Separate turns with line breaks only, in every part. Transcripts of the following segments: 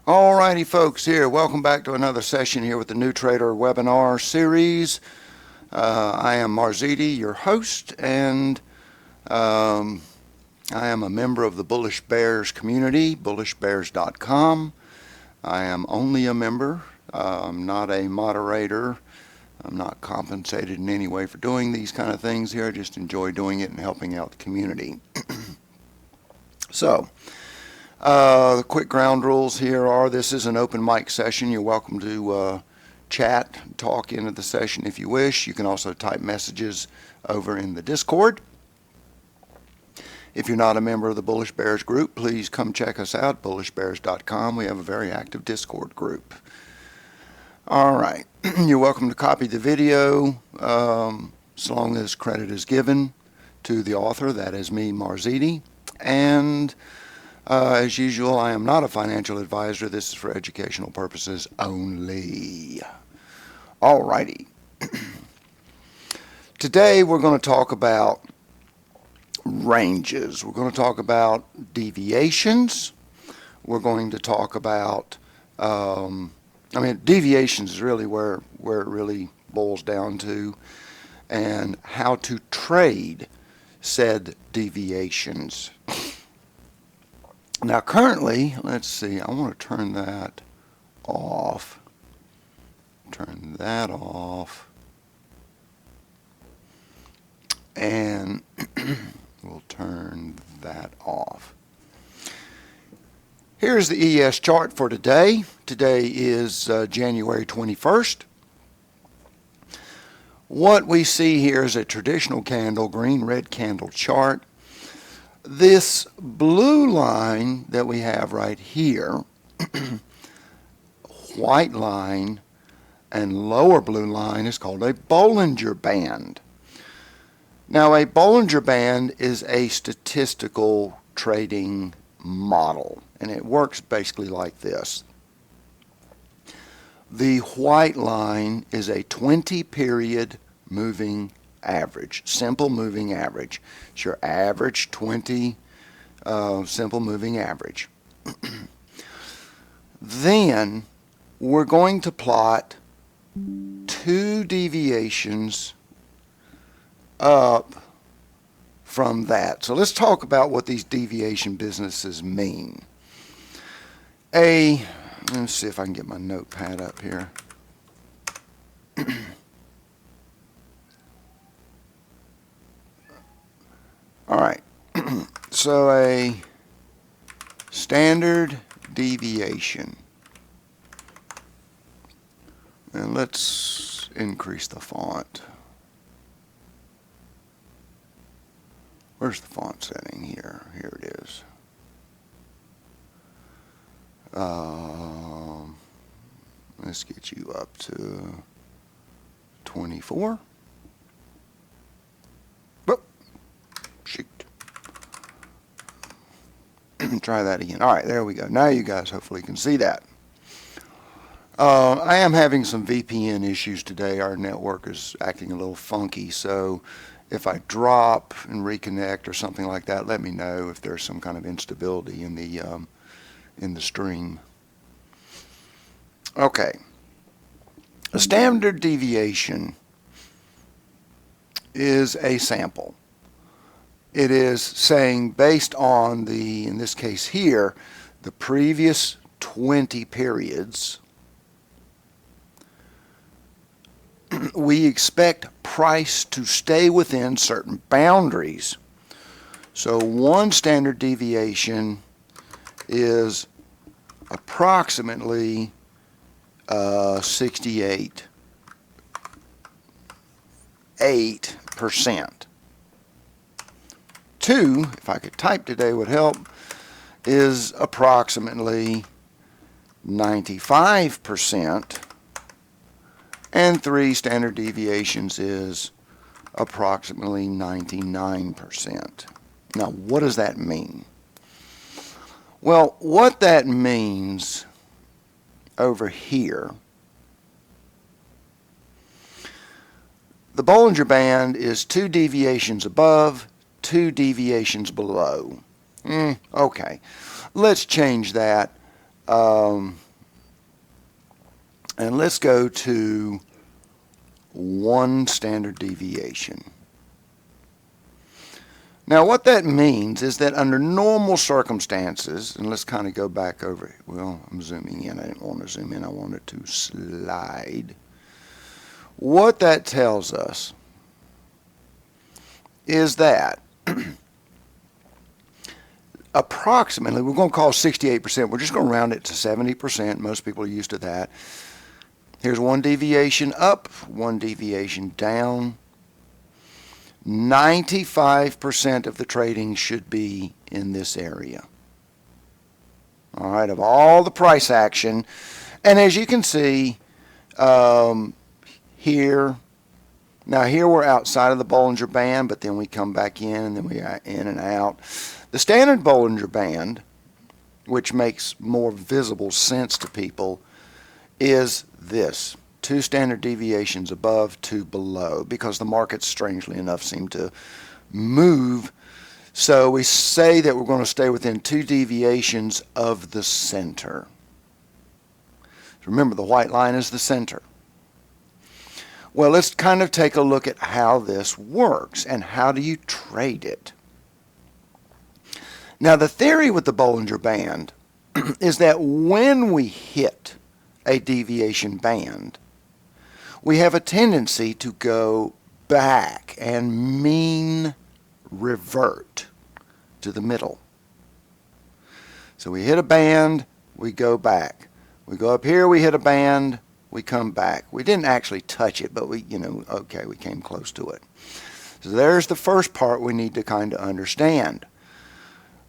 Alrighty folks, here, welcome back to another session here with the New Trader webinar series. I am Marziti, your host, and I am a member of the Bullish Bears community, bullishbears.com. I am only a member. I'm not a moderator. I'm not compensated in any way for doing these kind of things here. I just enjoy doing it and helping out the community. So, the quick ground rules here are this is an open mic session. You're welcome to chat, talk into the session if you wish. You can also type messages over in the Discord. If you're not a member of the Bullish Bears group, please come check us out, bullishbears.com. We have a very active Discord group. All right. You're welcome to copy the video so long as credit is given to the author, that is me, Marziti. And as usual, I am not a financial advisor. This is for educational purposes only. All righty. Today we're going to talk about ranges. We're going to talk about deviations. We're going to talk about, deviations is really where it really boils down to, and how to trade said deviations. Now currently, let's see, I want to turn that off. Turn that off. And we'll turn that off. Here's the ES chart for today. Today is January 21st. What we see here is a traditional candle, green-red candle chart. This blue line that we have right here, white line and lower blue line, is called a Bollinger Band. Now, a Bollinger Band is a statistical trading model, and it works basically like this. The white line is a 20-period moving average, simple moving average. It's your average 20 simple moving average. Then we're going to plot two deviations up from that. So let's talk about what these deviation businesses mean. Let's see if I can get my notepad up here. All right, so a standard deviation, and let's increase the font. Where's the font setting here? Here it is. Let's get you up to 24. Shoot. Try that again. All right, there we go. Now you guys hopefully can see that. I am having some VPN issues today. Our network is acting a little funky, so if I drop and reconnect or something like that, let me know if there's some kind of instability in the stream. Okay. A standard deviation is a sample. It is saying based on the, in this case here, the previous 20 periods, we expect price to stay within certain boundaries. So one standard deviation is approximately 68.8%. Two, if I could type today would help, is approximately 95%. And three standard deviations is approximately 99%. Now, what does that mean? Well, what that means over here, the Bollinger Band is 2 deviations above, 2 deviations below. Okay, let's change that And let's go to 1 standard deviation. Now what that means is that under normal circumstances, and let's kind of go back over, well, I'm zooming in. I didn't want to zoom in. I wanted to slide. What that tells us is that approximately, we're going to call 68%. We're just going to round it to 70%. Most people are used to that. Here's 1 deviation up, 1 deviation down. 95% of the trading should be in this area. All right, of all the price action. And as you can see here, now here we're outside of the Bollinger Band, but then we come back in and then we are in and out. The standard Bollinger Band, which makes more visible sense to people, is this. 2 standard deviations above, 2 below, because the markets, strangely enough, seem to move. So we say that we're going to stay within 2 deviations of the center. Remember, the white line is the center. Well, let's kind of take a look at how this works and how do you trade it. Now, the theory with the Bollinger Band is that when we hit a deviation band, we have a tendency to go back and mean revert to the middle. So we hit a band, we go back. We go up here, we hit a band, we come back. We didn't actually touch it, but we came close to it. So there's the first part we need to kind of understand.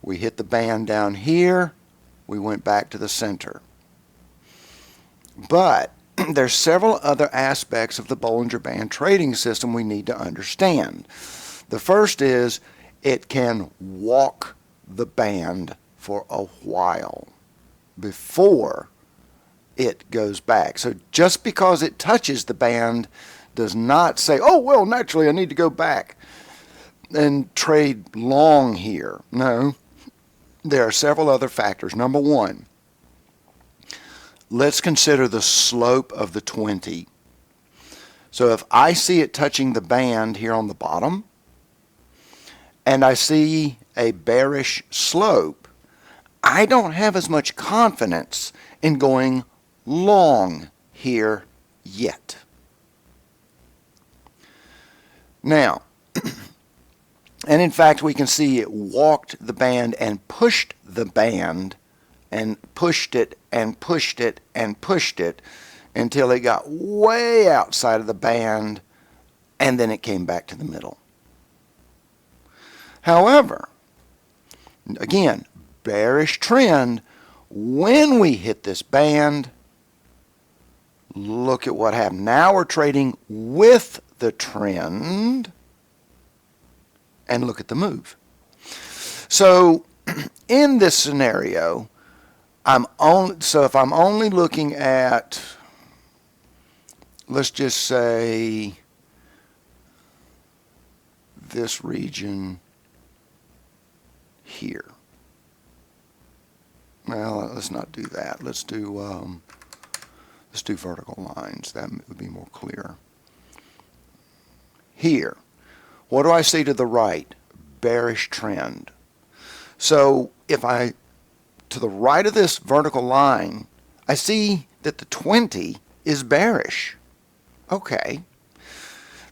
We hit the band down here, we went back to the center. But there's several other aspects of the Bollinger Band trading system we need to understand. The first is it can walk the band for a while before it goes back. So just because it touches the band does not say, oh, well, naturally I need to go back and trade long here. No, there are several other factors. Number one, let's consider the slope of the 20. So if I see it touching the band here on the bottom, and I see a bearish slope, I don't have as much confidence in going long here yet. Now, and in fact, we can see it walked the band and pushed the band and pushed it and pushed it and pushed it until it got way outside of the band, and then it came back to the middle. However, again, bearish trend. When we hit this band, look at what happened. Now we're trading with the trend, and look at the move. So in this scenario, if I'm only looking at, let's just say, this region here. Well, let's not do that. Let's do vertical lines. That would be more clear. Here, what do I see to the right? Bearish trend. So if I, to the right of this vertical line, I see that the 20 is bearish. Okay.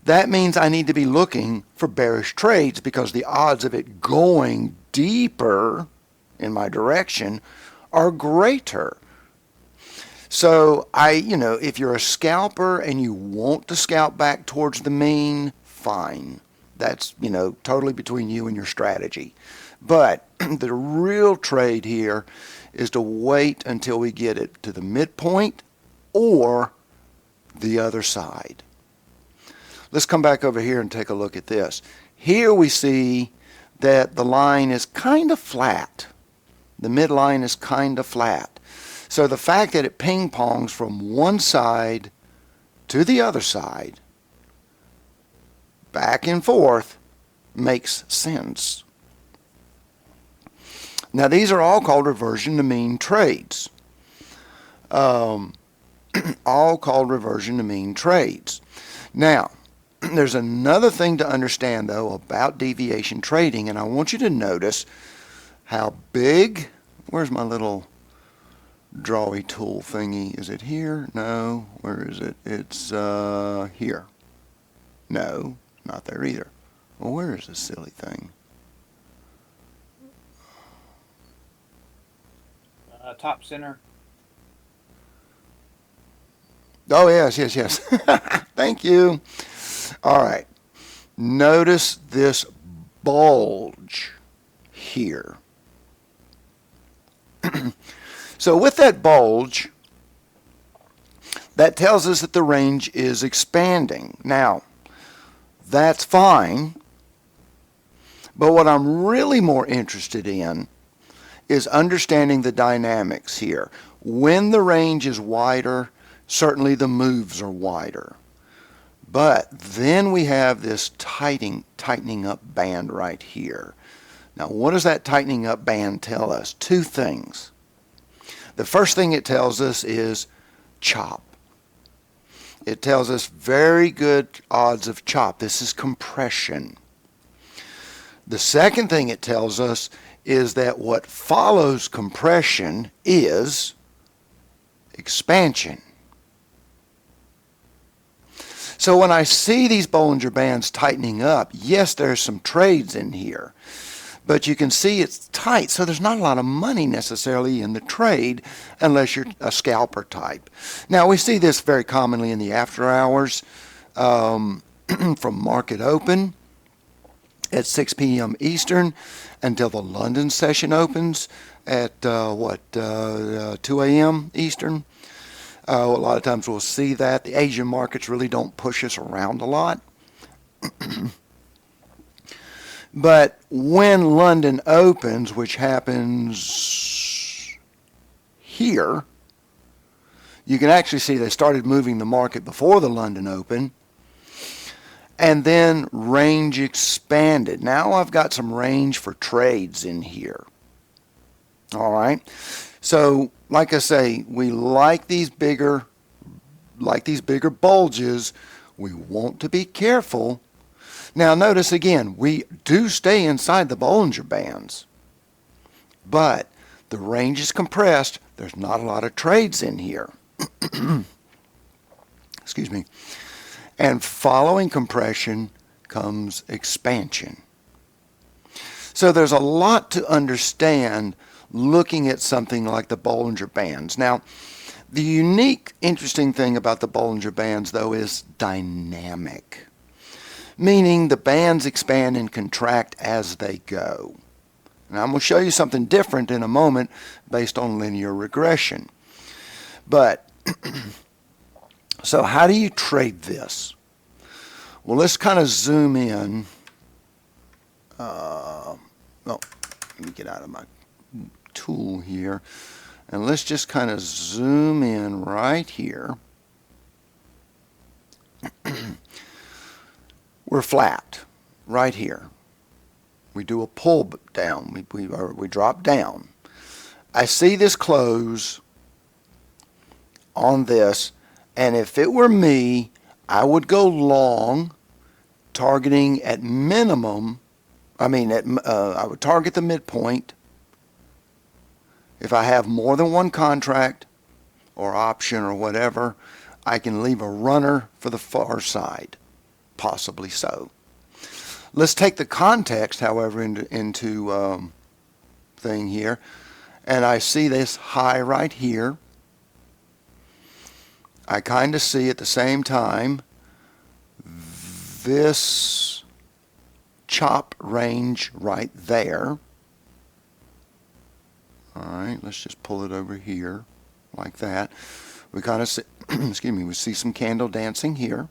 That means I need to be looking for bearish trades because the odds of it going deeper in my direction are greater. So if you're a scalper and you want to scalp back towards the mean, fine. That's, totally between you and your strategy. But the real trade here is to wait until we get it to the midpoint or the other side. Let's come back over here and take a look at this. Here we see that the line is kind of flat. The midline is kind of flat. So the fact that it ping-pongs from one side to the other side, back and forth, makes sense. Now these are all called reversion to mean trades. all called reversion to mean trades. Now, there's another thing to understand, though, about deviation trading, and I want you to notice how big, where's my little drawy tool thingy? Is it here? No. Where is it? It's here. No, not there either. Well, where is this silly thing?
Top center.
Oh, yes. Thank you. All right. Notice this bulge here. So with that bulge, that tells us that the range is expanding. Now, that's fine, but what I'm really more interested in is understanding the dynamics here. When the range is wider, certainly the moves are wider. But then we have this tightening up band right here. Now, what does that tightening up band tell us? Two things. The first thing it tells us is chop. It tells us very good odds of chop. This is compression. The second thing it tells us is that what follows compression is expansion. So when I see these Bollinger Bands tightening up, yes, there's some trades in here, but you can see it's tight, so there's not a lot of money necessarily in the trade unless you're a scalper type. Now, we see this very commonly in the after hours from market open at 6 p.m. Eastern until the London session opens at 2 a.m. Eastern. A lot of times we'll see that. The Asian markets really don't push us around a lot. But when London opens, which happens here, you can actually see they started moving the market before the London Open. And then range expanded. Now I've got some range for trades in here. All right. So, like I say, we like these bigger bulges. We want to be careful. Now, notice again, we do stay inside the Bollinger Bands, but the range is compressed. There's not a lot of trades in here. Excuse me. And following compression comes expansion. So there's a lot to understand looking at something like the Bollinger Bands. Now, the unique, interesting thing about the Bollinger Bands, though, is dynamic, meaning the bands expand and contract as they go. Now, I'm going to show you something different in a moment based on linear regression. But so how do you trade this? Well, let's kind of zoom in. Let me get out of my tool here. And let's just kind of zoom in right here. We're flat right here. We do a pull down. We drop down. I see this close on this, and if it were me, I would go long, targeting at minimum. I would target the midpoint. If I have more than one contract or option or whatever, I can leave a runner for the far side, possibly so. Let's take the context, however, into thing here, and I see this high right here. I kind of see at the same time this chop range right there. All right, let's just pull it over here like that. We kind of see, excuse me, we see some candle dancing here.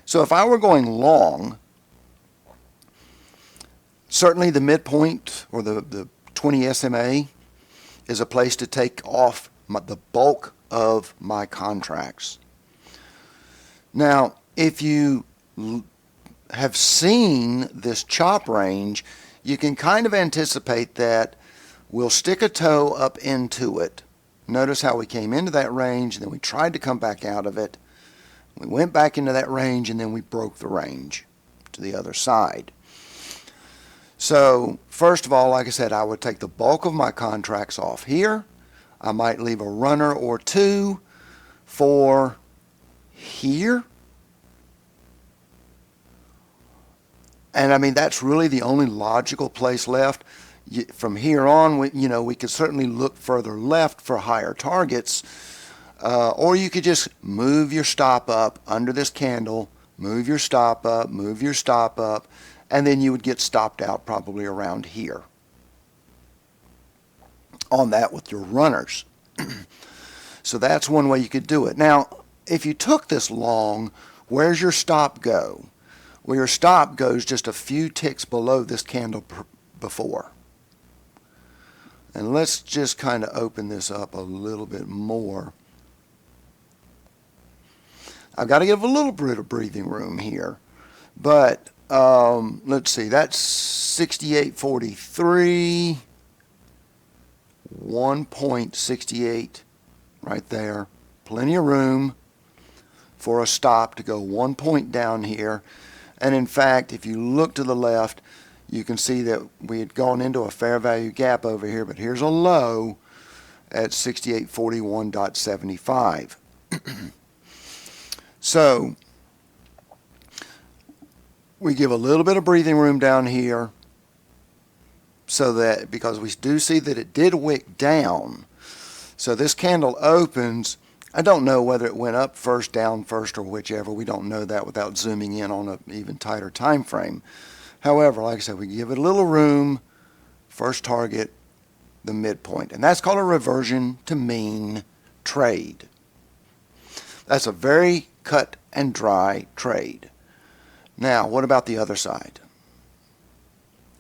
So if I were going long, certainly the midpoint or the 20 SMA is a place to take off the bulk of my contracts. Now, if you have seen this chop range, you can kind of anticipate that We'll stick a toe up into it. Notice how we came into that range, then we tried to come back out of it. We went back into that range, and then we broke the range to the other side. So first of all, like I said, I would take the bulk of my contracts off here. I might leave a runner or two for here. And I mean, that's really the only logical place left. From here on, we could certainly look further left for higher targets. Or you could just move your stop up under this candle, move your stop up, move your stop up, and then you would get stopped out probably around here on that with your runners. So that's one way you could do it. Now, if you took this long, where's your stop go? Well, your stop goes just a few ticks below this candle before. And let's just kind of open this up a little bit more. I've got to give a little bit of breathing room here. But let's see, that's 68.43, 1.68 right there. Plenty of room for a stop to go 1 point down here. And in fact, if you look to the left, you can see that we had gone into a fair value gap over here, but here's a low at 6841.75. So we give a little bit of breathing room down here, so that, because we do see that it did wick down. So this candle opens. I don't know whether it went up first, down first, or whichever. We don't know that without zooming in on an even tighter time frame. However, like I said, we give it a little room. First target, the midpoint. And that's called a reversion to mean trade. That's a very cut and dry trade. Now, what about the other side?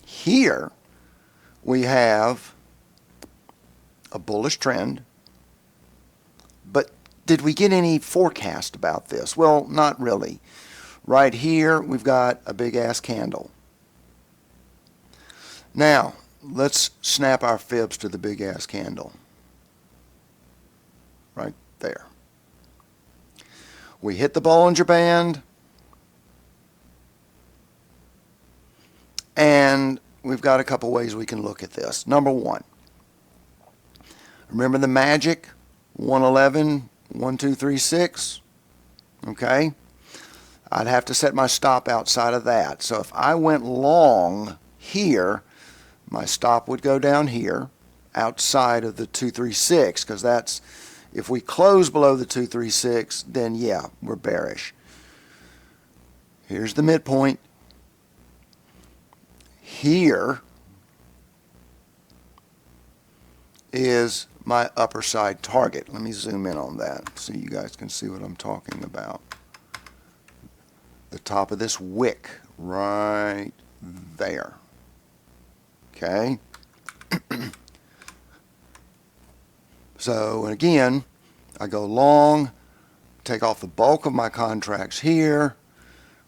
Here we have a bullish trend. But did we get any forecast about this? Well, not really. Right here, we've got a big ass candle. Now, let's snap our fibs to the big ass candle. Right there. We hit the Bollinger Band. And we've got a couple ways we can look at this. Number one, remember the magic? 111, 1, 2, 3, 6. Okay? I'd have to set my stop outside of that. So if I went long here, my stop would go down here outside of the 236, because that's, if we close below the 236, then yeah, we're bearish. Here's the midpoint. Here is my upper side target. Let me zoom in on that so you guys can see what I'm talking about. The top of this wick right there. Okay. So again, I go long, take off the bulk of my contracts here.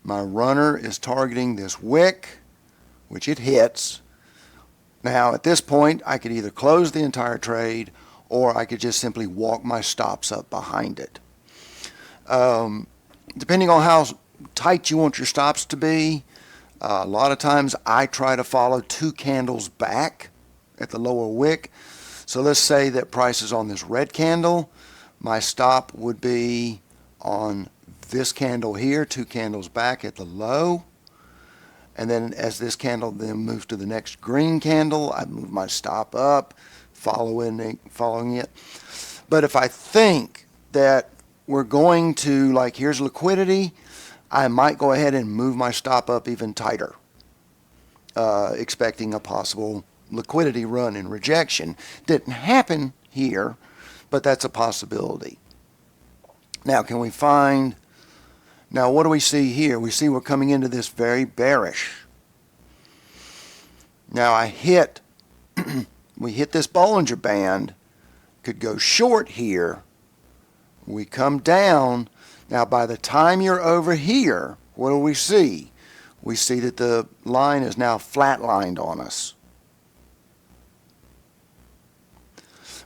My runner is targeting this wick, which it hits. Now at this point, I could either close the entire trade, or I could just simply walk my stops up behind it. Depending on how tight you want your stops to be, a lot of times I try to follow 2 candles back at the lower wick. So let's say that price is on this red candle. My stop would be on this candle here, 2 candles back at the low. And then as this candle then moves to the next green candle, I move my stop up, following it. But if I think that we're going to, like, here's liquidity, I might go ahead and move my stop up even tighter, expecting a possible liquidity run in rejection. Didn't happen here, but that's a possibility. Now, can we find... Now, what do we see here? We see we're coming into this very bearish. Now, we hit this Bollinger Band, could go short here. We come down. Now, by the time you're over here, what do we see? We see that the line is now flatlined on us.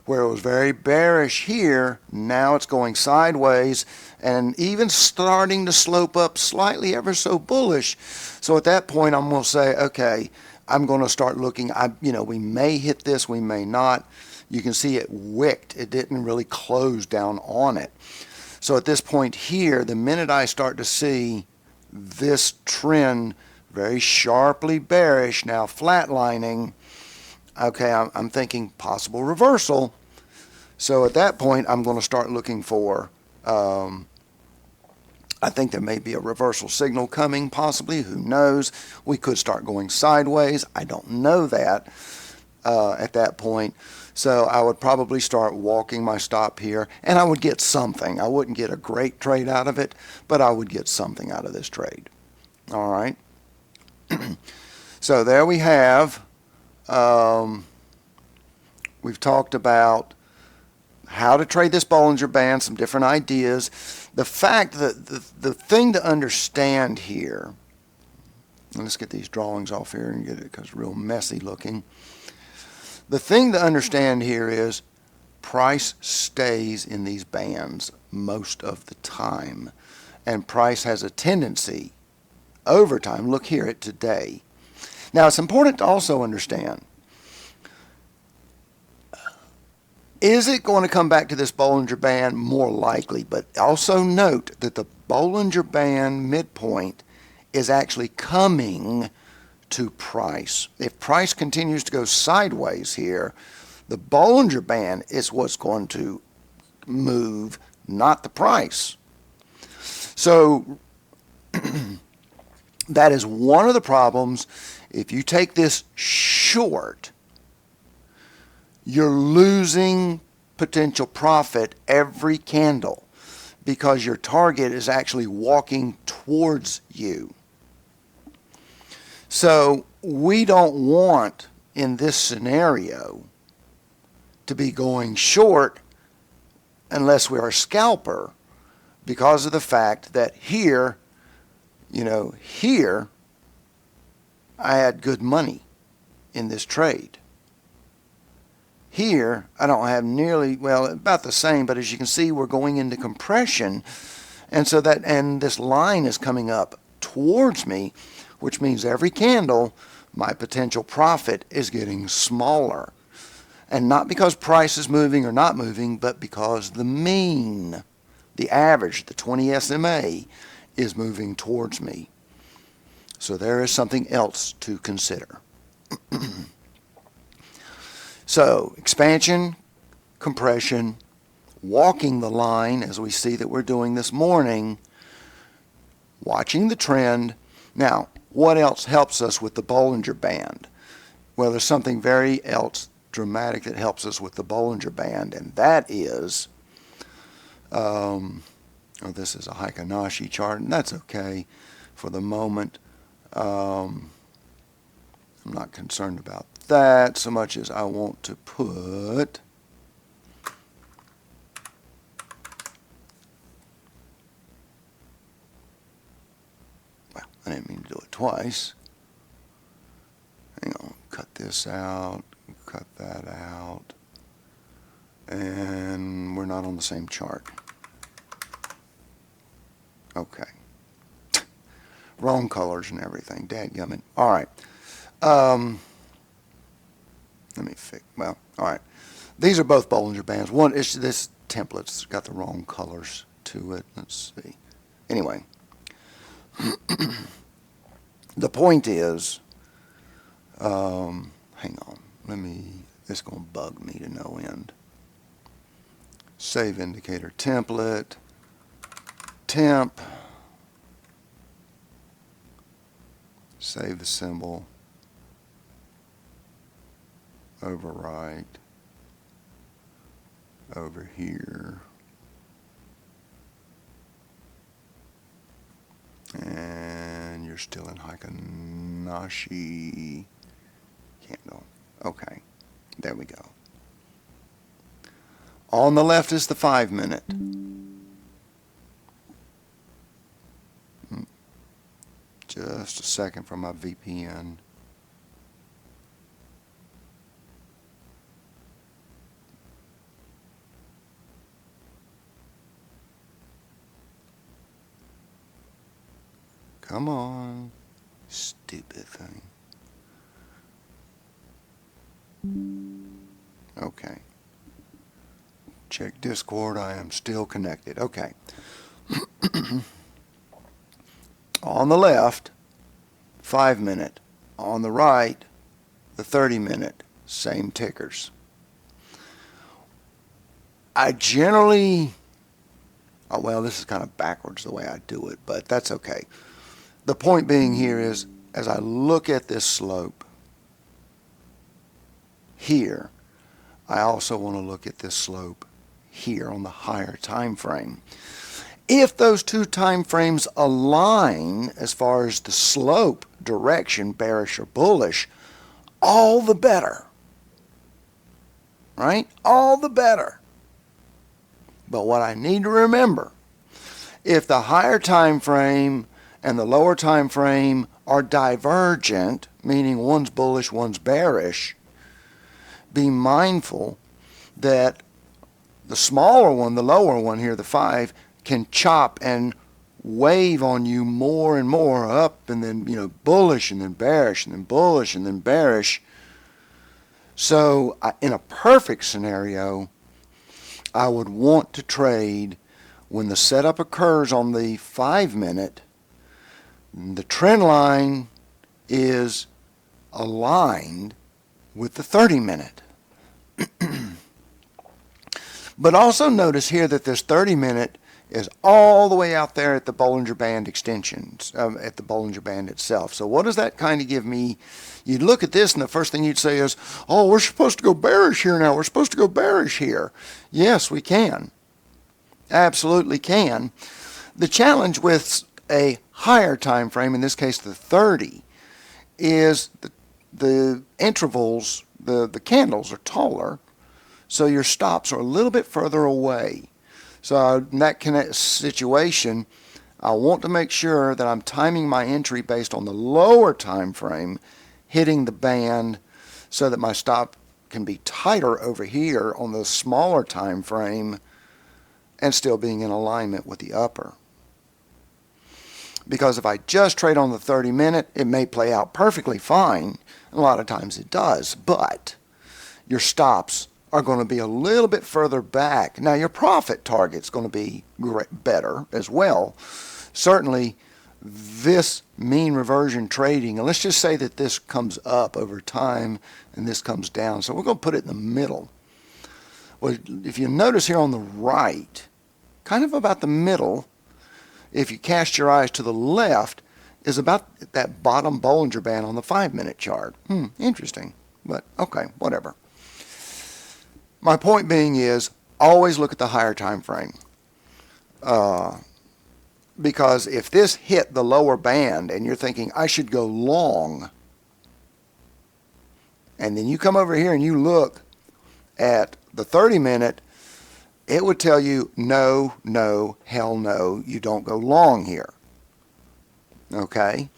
Where it was very bearish here, now it's going sideways and even starting to slope up slightly ever so bullish. So at that point, I'm going to say, okay, I'm going to start looking. We may hit this, we may not. You can see it wicked. It didn't really close down on it. So at this point here, the minute I start to see this trend very sharply bearish, now flatlining, okay, I'm thinking possible reversal. So at that point, I'm going to start looking for, I think there may be a reversal signal coming, possibly. Who knows? We could start going sideways. I don't know that at that point. So I would probably start walking my stop here, and I would get something. I wouldn't get a great trade out of it, but I would get something out of this trade. All right. So there we have. We've talked about how to trade this Bollinger Band, some different ideas. The fact that the thing to understand here, let's get these drawings off here and get it because it's real messy looking. The thing to understand here is price stays in these bands most of the time, and price has a tendency over time. Look here at today. Now it's important to also understand, is it going to come back to this Bollinger Band? More likely, but also note that the Bollinger Band midpoint is actually coming to price. If price continues to go sideways here, the Bollinger Band is what's going to move, not the price. So that is one of the problems. If you take this short, you're losing potential profit every candle because your target is actually walking towards you. So we don't want, in this scenario, to be going short unless we are a scalper, because of the fact that here, here I had good money in this trade. Here I don't have nearly, well, about the same, but as you can see, we're going into compression, and so this line is coming up towards me, which means every candle, my potential profit is getting smaller. And not because price is moving or not moving, but because the mean, the average, the 20 SMA, is moving towards me. So there is something else to consider. So expansion, compression, walking the line, as we see that we're doing this morning, watching the trend. Now, what else helps us with the Bollinger Band? Well, there's something very else dramatic that helps us with the Bollinger Band, and that is, this is a Heikin-Ashi chart, and that's okay for the moment. I'm not concerned about that so much as I want to put I didn't mean to do it twice. Hang on, cut this out, cut that out, and we're not on the same chart. Okay. Wrong colors and everything. Dadgummit. All right. Let me fix. Well, all right. These are both Bollinger Bands. One is this template's got the wrong colors to it. Let's see. Anyway. The point is, hang on, it's going to bug me to no end. Save indicator template, temp, save the symbol, overwrite, over here. And you're still in Heikin-Ashi candle. Okay, there we go. On the left is the 5-minute. Just a second for my VPN. Come on. Stupid thing. Okay. Check Discord. I am still connected. Okay. On the left, 5-minute. On the right, the 30-minute. Same tickers. I generally, well, this is kind of backwards the way I do it, but that's okay. The point being here is, as I look at this slope here, I also want to look at this slope here on the higher time frame. If those two time frames align as far as the slope direction, bearish or bullish, all the better. Right? All the better. But what I need to remember, if the higher time frame and the lower time frame are divergent, meaning one's bullish, one's bearish, be mindful that the smaller one, the lower one here, the 5, can chop and wave on you more and more up, and then, bullish and then bearish and then bullish and then bearish. So in a perfect scenario, I would want to trade when the setup occurs on the 5-minute. The trend line is aligned with the 30-minute. But also notice here that this 30-minute is all the way out there at the Bollinger Band extensions, at the Bollinger Band itself. So what does that kind of give me? You'd look at this and the first thing you'd say is, oh, we're supposed to go bearish here now. We're supposed to go bearish here. Yes, we can. Absolutely can. The challenge with a higher time frame, in this case the 30, is the intervals, the candles are taller, so your stops are a little bit further away. So in that situation, I want to make sure that I'm timing my entry based on the lower time frame, hitting the band so that my stop can be tighter over here on the smaller time frame and still being in alignment with the upper. Because if I just trade on the 30-minute, it may play out perfectly fine. A lot of times it does, but your stops are going to be a little bit further back. Now, your profit target's going to be better as well. Certainly, this mean reversion trading, and let's just say that this comes up over time and this comes down. So we're going to put it in the middle. Well, if you notice here on the right, kind of about the middle, if you cast your eyes to the left, is about that bottom Bollinger Band on the 5-minute chart. Interesting, but okay, whatever. My point being is, always look at the higher time frame. Because if this hit the lower band and you're thinking, I should go long, and then you come over here and you look at the 30-minute, it would tell you, no, no, hell no, you don't go long here. Okay?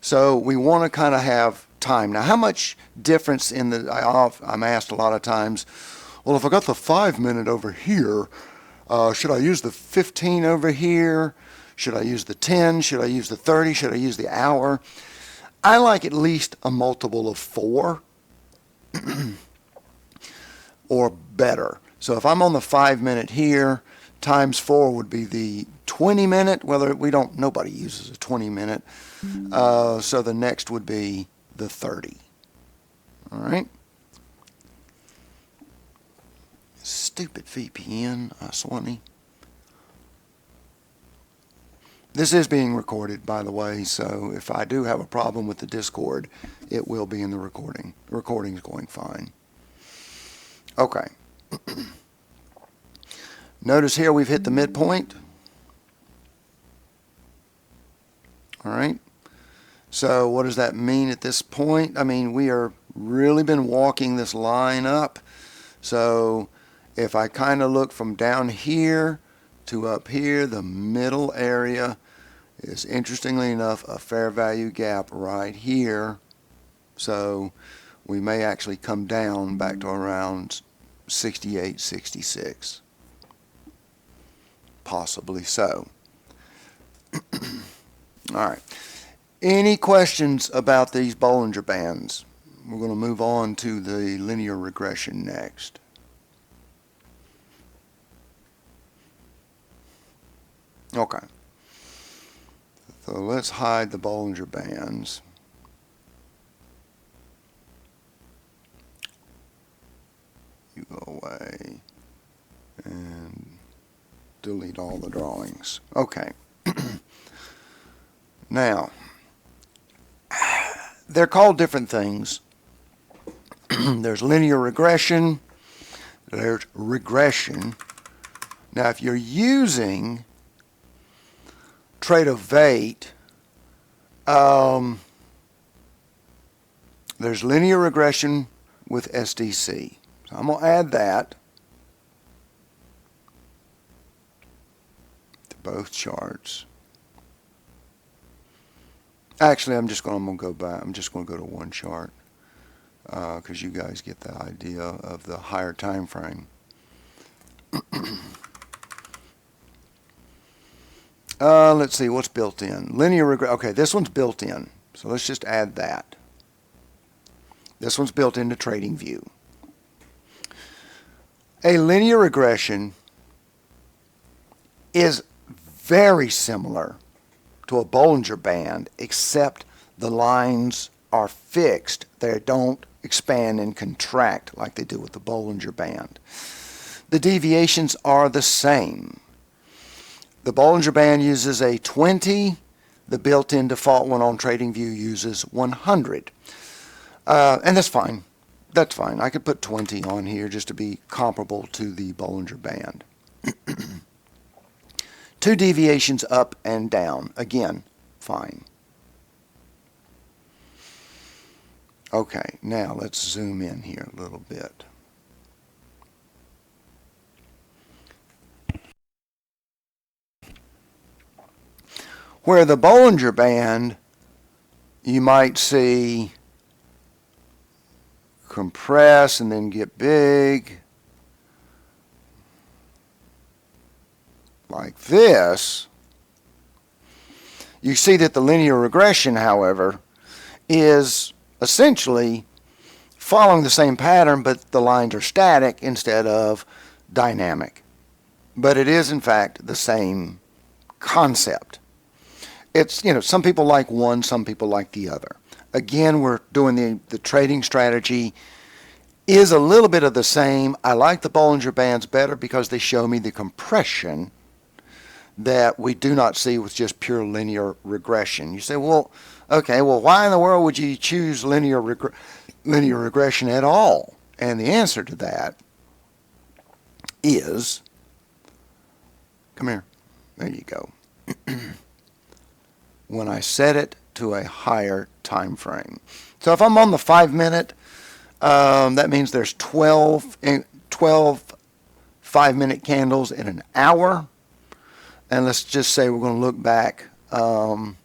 So we want to kind of have time. Now, how much difference in I'm asked a lot of times, well, if I got the 5-minute over here, should I use the 15 over here? Should I use the 10? Should I use the 30? Should I use the hour? I like at least a multiple of 4 or better. So if I'm on the 5-minute here, times 4 would be the 20-minute. Well, nobody uses a 20-minute. So the next would be the 30. All right. Stupid VPN, Swanee. This is being recorded, by the way, so if I do have a problem with the Discord, it will be in the recording. The recording's going fine. Okay. Notice here we've hit the midpoint. All right. So what does that mean at this point? I mean, we are really been walking this line up. So if I kind of look from down here to up here, the middle area is, interestingly enough, a fair value gap right here. So we may actually come down back to around 68, 66. Possibly so. All right. Any questions about these Bollinger Bands? We're going to move on to the linear regression next. Okay. So let's hide the Bollinger Bands. You go away and delete all the drawings. Okay. Now, they're called different things. There's linear regression. There's regression. Now, if you're using trait of Veit, there's linear regression with SDC. So I'm going to add that to both charts. Actually, I'm just going to go back. I'm just going to go to one chart because you guys get the idea of the higher time frame. Let's see what's built in. Linear regression. Okay, this one's built in. So let's just add that. This one's built into TradingView. A linear regression is very similar to a Bollinger Band, except the lines are fixed. They don't expand and contract like they do with the Bollinger Band. The deviations are the same. The Bollinger Band uses a 20. The built-in default one on TradingView uses 100. And that's fine. That's fine. I could put 20 on here just to be comparable to the Bollinger Band. 2 deviations up and down. Again, fine. Okay, now let's zoom in here a little bit. Where the Bollinger Band, you might see compress and then get big. Like this. You see that the linear regression, however, is essentially following the same pattern, but the lines are static instead of dynamic. But it is, in fact, the same concept. It's, some people like one, some people like the other. Again, we're doing the trading strategy is a little bit of the same. I like the Bollinger Bands better because they show me the compression that we do not see with just pure linear regression. You say, well, okay, well, why in the world would you choose linear regression at all? And the answer to that is, come here, there you go. When I set it to a higher time frame. So if I'm on the 5-minute, that means there's 12 5-minute candles in an hour. And let's just say we're going to look back 12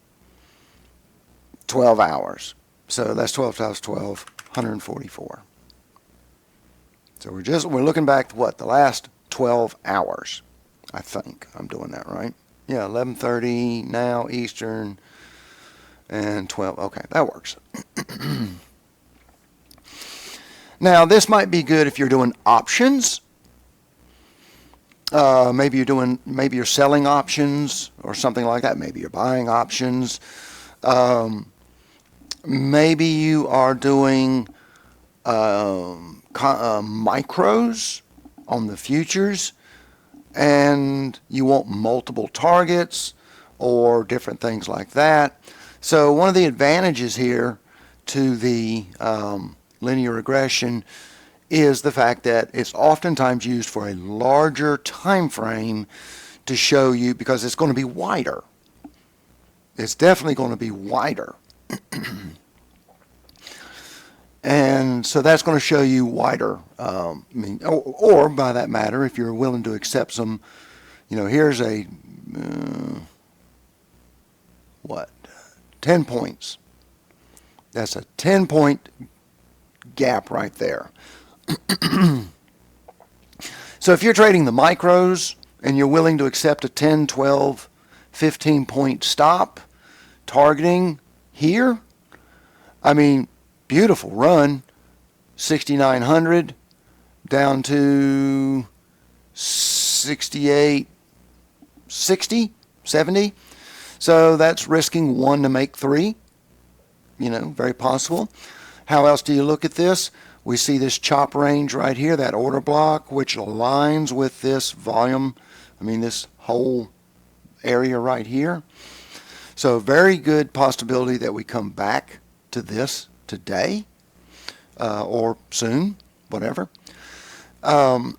hours. So that's 12 times 12, 144. So we're looking back to what? The last 12 hours. I think I'm doing that right. Yeah, 11:30 now Eastern and 12. Okay, that works. Now, this might be good if you're doing options. Maybe you're selling options or something like that. Maybe you're buying options. Maybe you are doing micros on the futures, and you want multiple targets or different things like that. So one of the advantages here to the linear regression is the fact that it's oftentimes used for a larger time frame to show you, because it's going to be wider. It's definitely going to be wider. And so that's going to show you wider, or by that matter, if you're willing to accept some, here's a, 10 points. That's a 10-point gap right there. So if you're trading the micros and you're willing to accept a 10, 12, 15-point stop, targeting here. I mean, beautiful run, 6,900 down to 68, 60, 70. So that's risking 1 to make 3. You know, very possible. How else do you look at this? We see this chop range right here, that order block, which aligns with this volume. I mean, this whole area right here. So very good possibility that we come back to this today or soon, whatever. So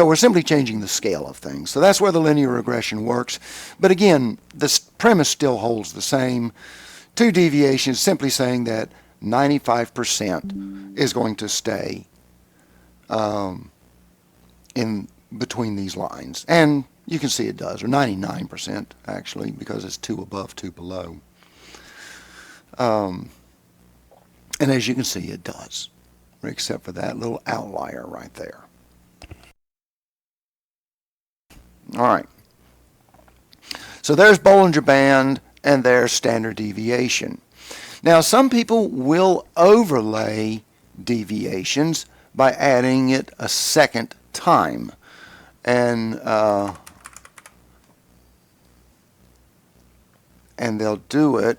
we're simply changing the scale of things. So that's where the linear regression works. But again, the premise still holds the same. 2 deviations, simply saying that 95% is going to stay in between these lines. And you can see it does, or 99% actually, because it's 2 above, 2 below. And as you can see, it does, except for that little outlier right there. All right. So there's Bollinger Band, and there's standard deviation. Now, some people will overlay deviations by adding it a second time. And they'll do it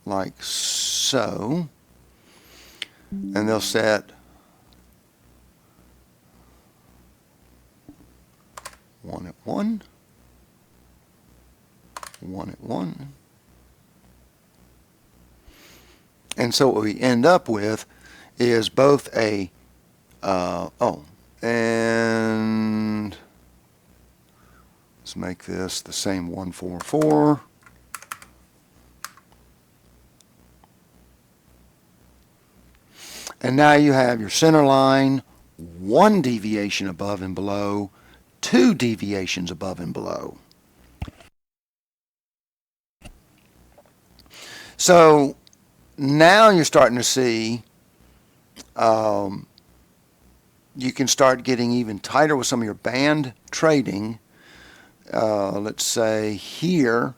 like so. And they'll set 1 at 1, 1 at 1. And so what we end up with is both a, and let's make this the same 1, 4, 4. And now you have your center line, 1 deviation above and below, 2 deviations above and below. So now you're starting to see you can start getting even tighter with some of your band trading. Let's say here,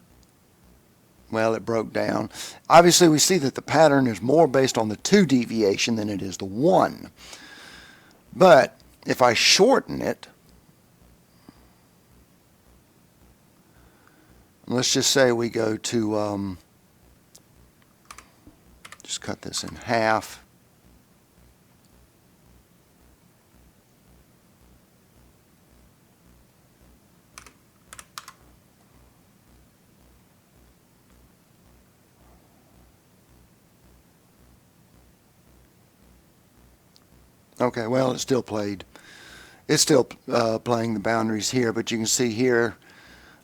well, it broke down. Obviously, we see that the pattern is more based on the 2 deviation than it is the 1. But if I shorten it, let's just say we go to, just cut this in half. Okay, well, it still played. It's still playing the boundaries here, but you can see here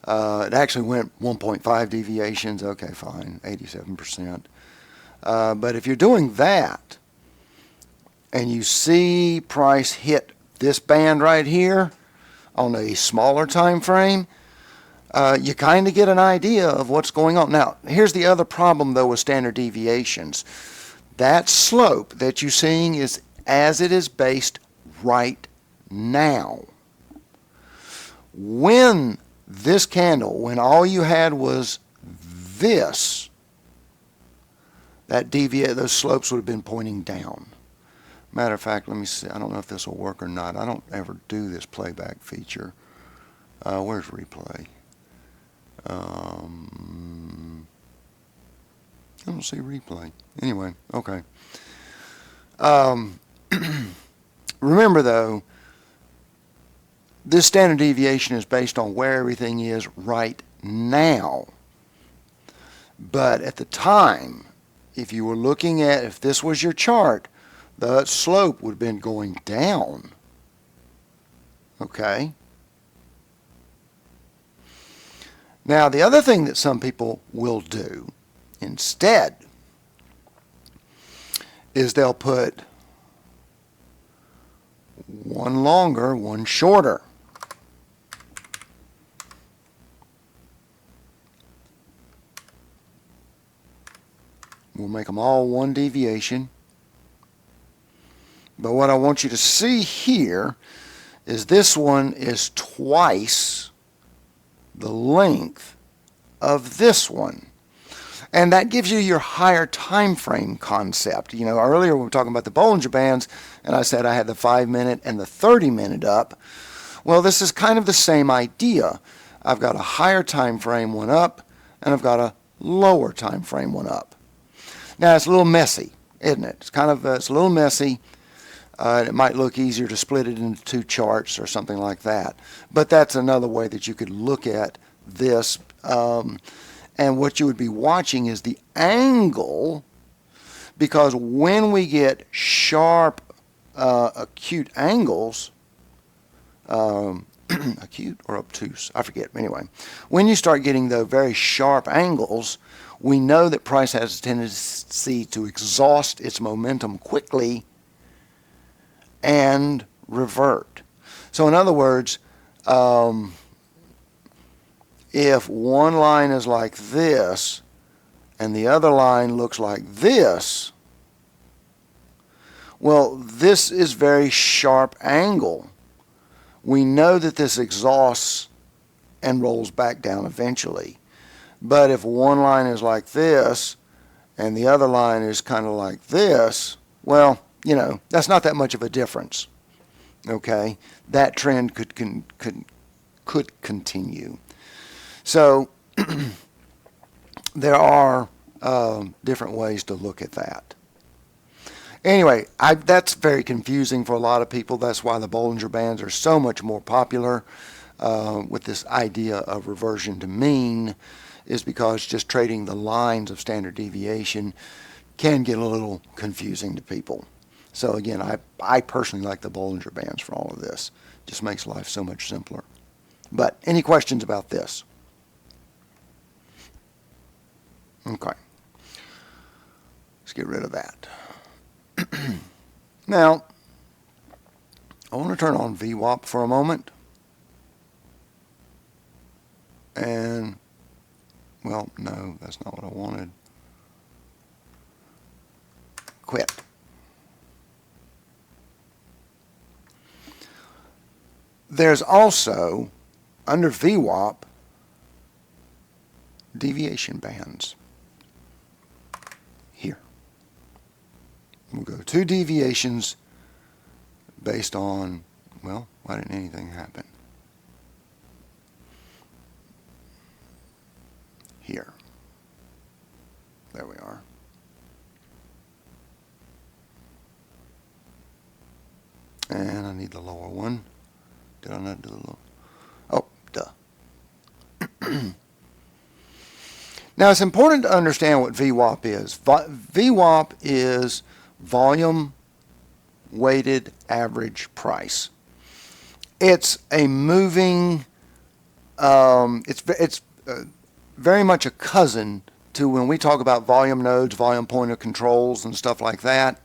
it actually went 1.5 deviations. Okay, fine, 87%. But if you're doing that and you see price hit this band right here on a smaller time frame, you kind of get an idea of what's going on. Now, here's the other problem, though, with standard deviations. That slope that you're seeing is as it is based right now. When this candle, when all you had was this, those slopes would have been pointing down. Matter of fact, let me see. I don't know if this will work or not. I don't ever do this playback feature. Where's replay? I don't see replay. Anyway, okay. Remember, though, this standard deviation is based on where everything is right now. But at the time, if you were looking at, if this was your chart, the slope would have been going down. Okay? Now, the other thing that some people will do instead is they'll put one longer, one shorter. We'll make them all 1 deviation. But what I want you to see here is this one is twice the length of this one. And that gives you your higher time frame concept. Earlier we were talking about the Bollinger Bands, and I said I had the 5-minute and the 30-minute up. Well, this is kind of the same idea. I've got a higher time frame one up, and I've got a lower time frame one up. Now, it's a little messy, isn't it? It's a little messy. It might look easier to split it into two charts or something like that. But that's another way that you could look at this. And what you would be watching is the angle, because when we get sharp, acute angles, acute or obtuse, I forget. Anyway, when you start getting the very sharp angles, we know that price has a tendency to exhaust its momentum quickly and revert. So in other words, if one line is like this and the other line looks like this, well, this is very sharp angle. We know that this exhausts and rolls back down eventually. But if one line is like this and the other line is kind of like this, well, that's not that much of a difference. Okay? That trend could continue. So there are different ways to look at that. Anyway, that's very confusing for a lot of people. That's why the Bollinger Bands are so much more popular with this idea of reversion to mean, is because just trading the lines of standard deviation can get a little confusing to people. So again, I personally like the Bollinger Bands for all of this. Just makes life so much simpler. But any questions about this? Okay. Let's get rid of that. Now, I want to turn on VWAP for a moment. And, well, no, that's not what I wanted. Quit. There's also, under VWAP, deviation bands. Here. We'll go 2 deviations based on, well, why didn't anything happen? Here. There we are. And I need the lower one. Did I not do the lower? Oh, duh. Now, it's important to understand what VWAP is. VWAP is volume weighted average price. It's a moving, it's very much a cousin to when we talk about volume nodes, volume pointer controls, and stuff like that.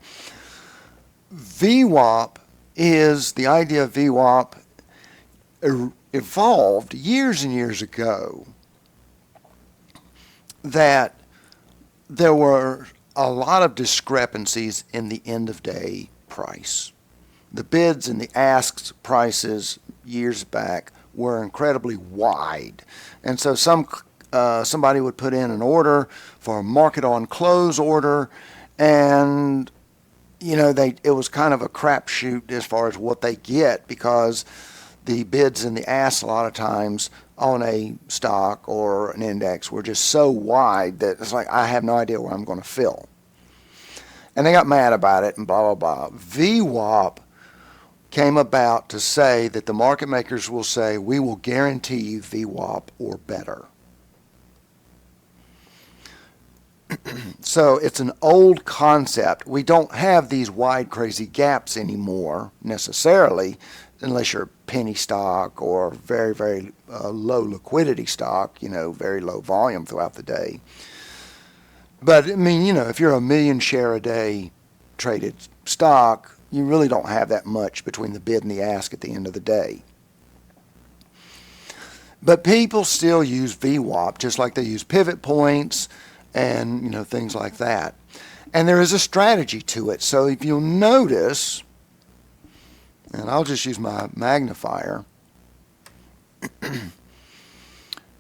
VWAP is, the idea of VWAP evolved years and years ago, that there were a lot of discrepancies in the end of day price. The bids and the asks prices years back were incredibly wide. And so somebody would put in an order for a market on close order, and it was kind of a crapshoot as far as what they get, because the bids and the asks a lot of times on a stock or an index were just so wide that it's like, I have no idea where I'm going to fill. And they got mad about it and blah, blah, blah. VWAP came about to say that the market makers will say, we will guarantee you VWAP or better. So it's an old concept. We don't have these wide, crazy gaps anymore necessarily, unless you're a penny stock or very, very low liquidity stock, very low volume throughout the day. But, I mean, if you're a million share a day traded stock, you really don't have that much between the bid and the ask at the end of the day. But people still use VWAP, just like they use pivot points and, things like that. And there is a strategy to it. So if you'll notice, and I'll just use my magnifier,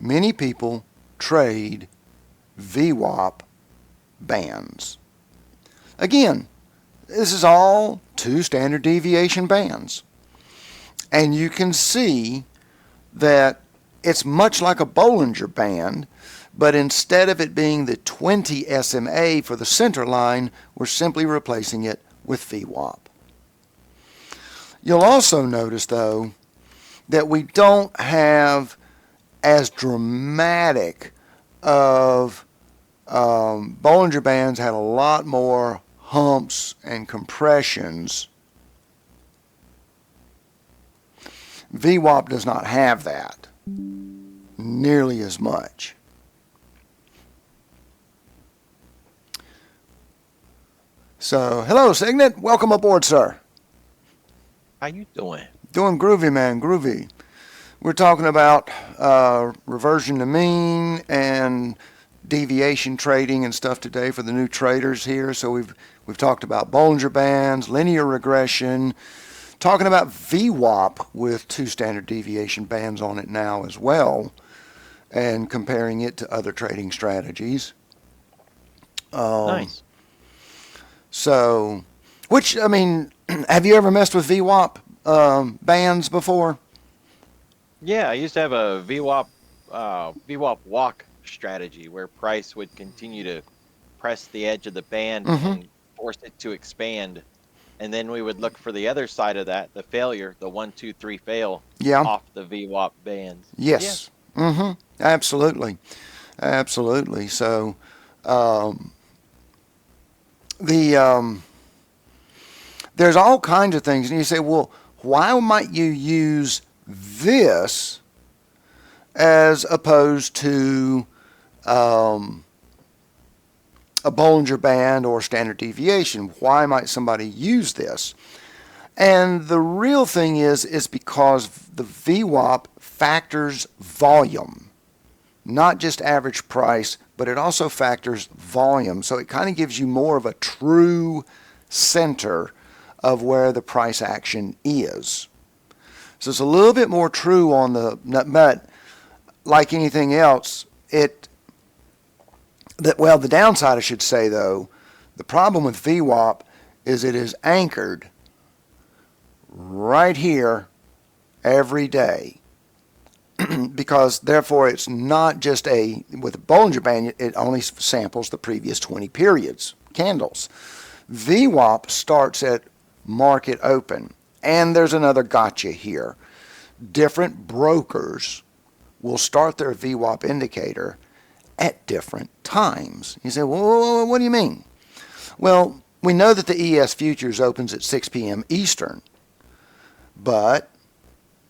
many people trade VWAP bands. Again, this is all 2 standard deviation bands. And you can see that it's much like a Bollinger Band, but instead of it being the 20 SMA for the center line, we're simply replacing it with VWAP. You'll also notice, though, that we don't have as dramatic of Bollinger Bands had a lot more humps and compressions. VWAP does not have that nearly as much. So, hello, Signet. Welcome aboard, sir.
How you doing?
Doing groovy, man, groovy. We're talking about reversion to mean and deviation trading and stuff today for the new traders here. So we've talked about Bollinger Bands, linear regression, talking about VWAP with 2 standard deviation bands on it now as well, and comparing it to other trading strategies.
Nice.
So, which, I mean, have you ever messed with VWAP bands before?
Yeah, I used to have a VWAP walk strategy where price would continue to press the edge of the band and force it to expand. And then we would look for the other side of that, the failure, the 1, 2, 3 fail off the VWAP bands.
Yes. Yeah. Absolutely. Absolutely. So, there's all kinds of things. And you say, well, why might you use this as opposed to a Bollinger Band or standard deviation? Why might somebody use this? And the real thing is because the VWAP factors volume, not just average price, but it also factors volume. So it kind of gives you more of a true center of where the price action is. So it's a little bit more true on the, but like anything else, the downside I should say though, the problem with VWAP is it is anchored right here every day. Because therefore it's not just with a Bollinger Band, it only samples the previous 20 periods, candles. VWAP starts at market open. And there's another gotcha here. Different brokers will start their VWAP indicator at different times. You say, well, what do you mean? Well, we know that the ES futures opens at 6 p.m. Eastern, but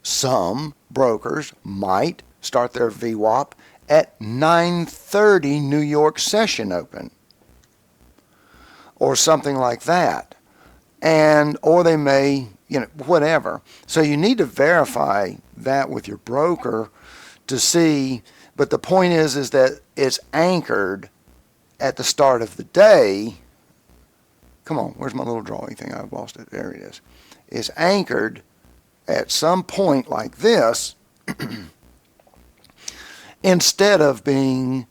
some brokers might start their VWAP at 9:30 New York session open or something like that. Or they may, whatever. So you need to verify that with your broker to see, but the point is that it's anchored at the start of the day. Come on, where's my little drawing thing? I've lost it. There it is. It's anchored at some point like this instead of being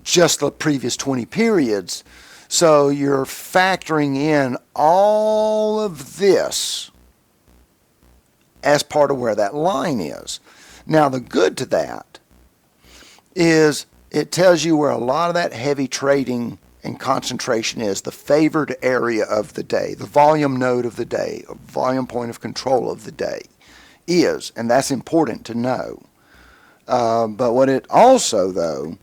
just the previous 20 periods. So you're factoring in all of this as part of where that line is. Now the good to that is it tells you where a lot of that heavy trading and concentration is, the favored area of the day, the volume node of the day, volume point of control of the day is, and that's important to know. But what it also, though,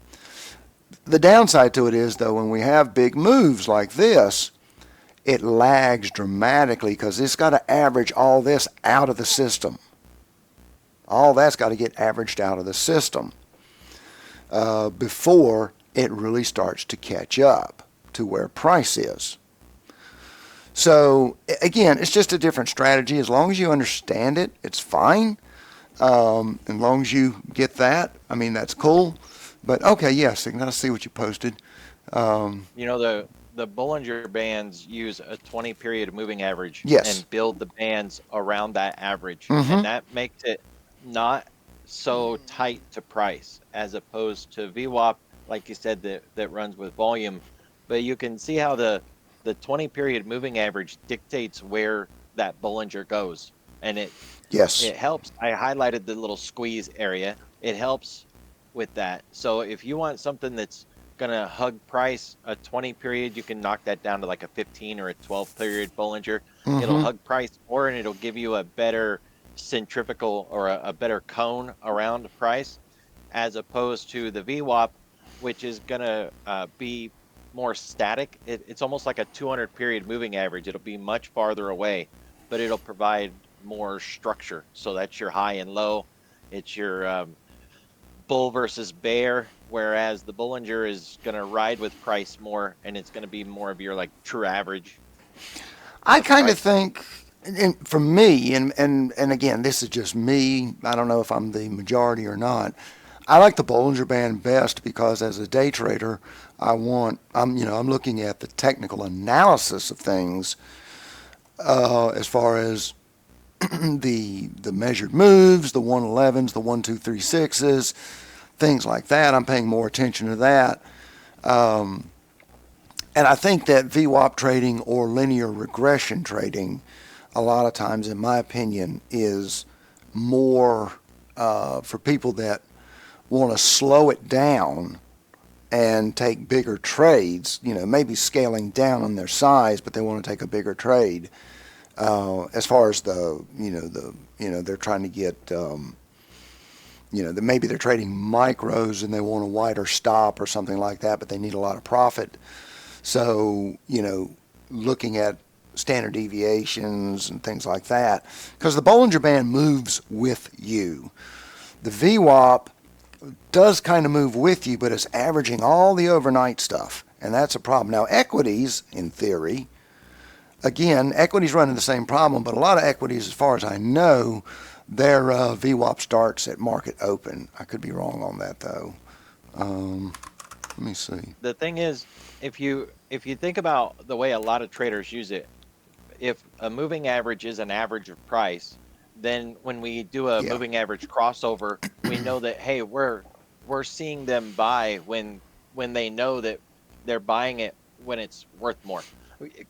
the downside to it is, though, when we have big moves like this, it lags dramatically because it's got to average all this out of the system. All that's got to get averaged out of the system before it really starts to catch up to where price is. So, again, it's just a different strategy. As long as you understand it, it's fine. As long as you get that, I mean, that's cool. But, okay, yes, I see what you posted.
The Bollinger Bands use a 20-period moving average and build the bands around that average. And that makes it not so tight to price as opposed to VWAP like you said, that runs with volume. But you can see how the 20 period moving average dictates where that Bollinger goes. And
Yes.
it helps. I highlighted the little squeeze area. It helps with that. So if you want something that's going to hug price, a 20 period, you can knock that down to like a 15 or a 12 period Bollinger. It'll
Mm-hmm.
hug price more, and it'll give you a better centrifugal or a better cone around price, as opposed to the VWAP, which is going to be more static. It's almost like a 200 period moving average. It'll be much farther away, but it'll provide more structure. So that's your high and low. It's your bull versus bear, whereas the Bollinger is going to ride with price more, and it's going to be more of your like true average
I
of
kind of
price.
think, and for me, and again, this is just me. I don't know if I'm the majority or not. I like the Bollinger Band best because as a day trader, I'm looking at the technical analysis of things as far as the measured moves, the 111s, the 1236s, things like that. I'm paying more attention to that. Um, and I think that VWAP trading or linear regression trading, a lot of times, in my opinion, is more for people that want to slow it down and take bigger trades. Maybe scaling down on their size, but they want to take a bigger trade. As far as they're trying to get, maybe they're trading micros and they want a wider stop or something like that, but they need a lot of profit. So, looking at standard deviations and things like that, because the Bollinger Band moves with you. The VWAP does kind of move with you, but it's averaging all the overnight stuff, and that's a problem. Now, equities, in theory, again, equities run into the same problem, but a lot of equities, as far as I know, their VWAP starts at market open. I could be wrong on that, though. Um, Let me see.
The thing is, if you think about the way a lot of traders use it, if a moving average is an average of price, then when we do a
Yeah.
moving average crossover, we know that hey, we're seeing them buy when they know that they're buying it when it's worth more.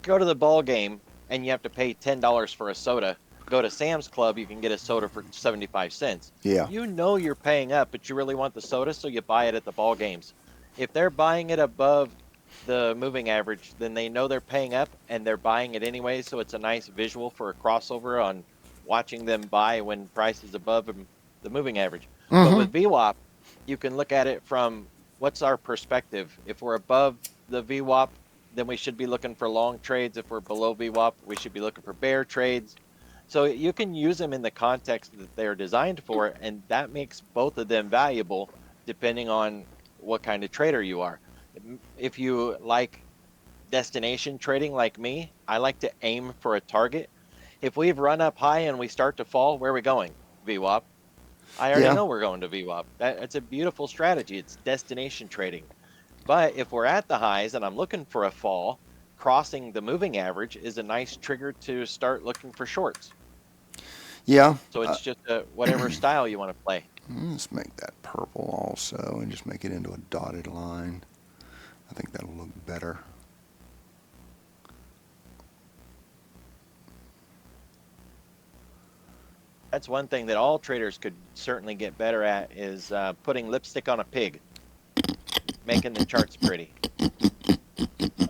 Go to the ball game and you have to pay $10 for a soda. Go to Sam's Club, you can get a soda for 75 cents.
Yeah.
You know you're paying up, but you really want the soda, so you buy it at the ball games. If they're buying it above the moving average, then they know they're paying up and they're buying it anyway. So it's a nice visual for a crossover on watching them buy when price is above the moving average. But
Mm-hmm.
with VWAP, you can look at it from what's our perspective. If we're above the VWAP, then we should be looking for long trades. If we're below VWAP, we should be looking for bear trades. So you can use them in the context that they're designed for, and that makes both of them valuable depending on what kind of trader you are. If you like destination trading like me, I like to aim for a target. If we've run up high and we start to fall, where are we going? VWAP. I already
Yeah.
know we're going to VWAP. That's a beautiful strategy. It's destination trading. But if we're at the highs and I'm looking for a fall, crossing the moving average is a nice trigger to start looking for shorts.
Yeah.
So it's just whatever style you want to play.
Let's make that purple also and just make it into a dotted line. I think that'll look better.
That's one thing that all traders could certainly get better at is putting lipstick on a pig, making the charts pretty.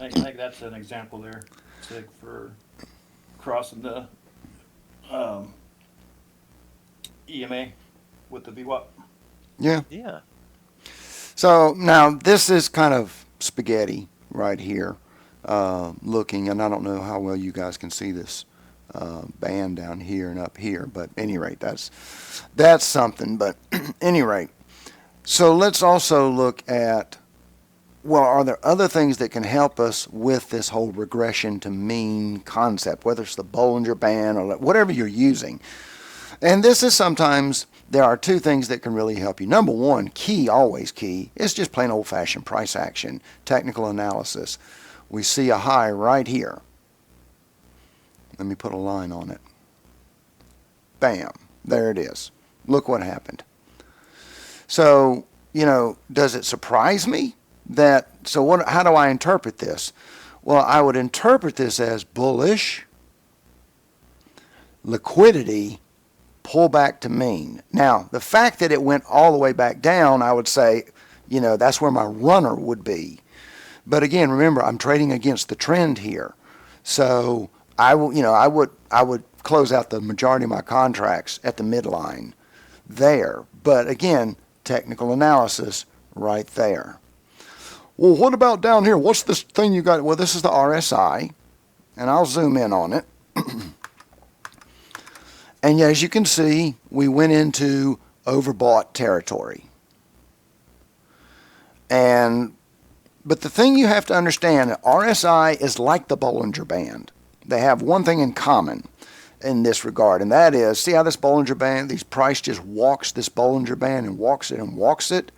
I think that's an example there. It's like for crossing the um, EMA with the VWAP.
Yeah.
Yeah.
So now this is kind of spaghetti right here, looking, and I don't know how well you guys can see this band down here and up here, but at any rate, that's something. But any rate, so let's also look at, well, are there other things that can help us with this whole regression to mean concept, whether it's the Bollinger Band or whatever you're using? And this is sometimes there are two things that can really help you. Number one, always key, is just plain old fashioned price action, technical analysis. We see a high right here. Let me put a line on it. Bam, there it is. Look what happened. So does it surprise me that, so what, how do I interpret this? Well, I would interpret this as bullish, liquidity, pull back to mean. Now, the fact that it went all the way back down, I would say, that's where my runner would be. But again, remember, I'm trading against the trend here. So I would close out the majority of my contracts at the midline there. But again, technical analysis right there. Well, what about down here? What's this thing you got? Well, this is the RSI, and I'll zoom in on it. And as you can see, we went into overbought territory. But the thing you have to understand, RSI is like the Bollinger Band. They have one thing in common in this regard, and that is, see how this Bollinger Band, these price just walks this Bollinger Band and walks it and walks it?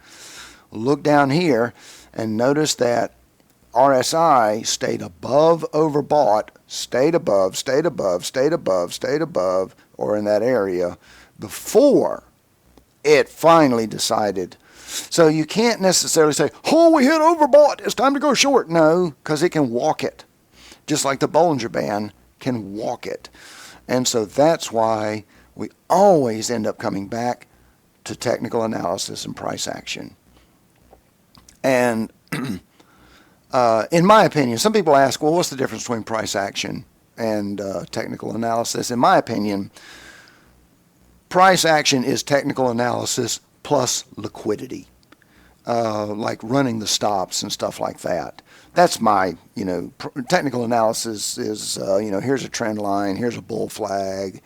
Look down here and notice that RSI stayed above overbought, stayed above, stayed above, stayed above, stayed above, or in that area before it finally decided. So you can't necessarily say, oh, we hit overbought, it's time to go short. No, because it can walk it, just like the Bollinger Band can walk it. And so that's why we always end up coming back to technical analysis and price action. And in my opinion, some people ask, well, what's the difference between price action and technical analysis? In my opinion, price action is technical analysis plus liquidity, like running the stops and stuff like that. That's my, technical analysis is, here's a trend line, here's a bull flag,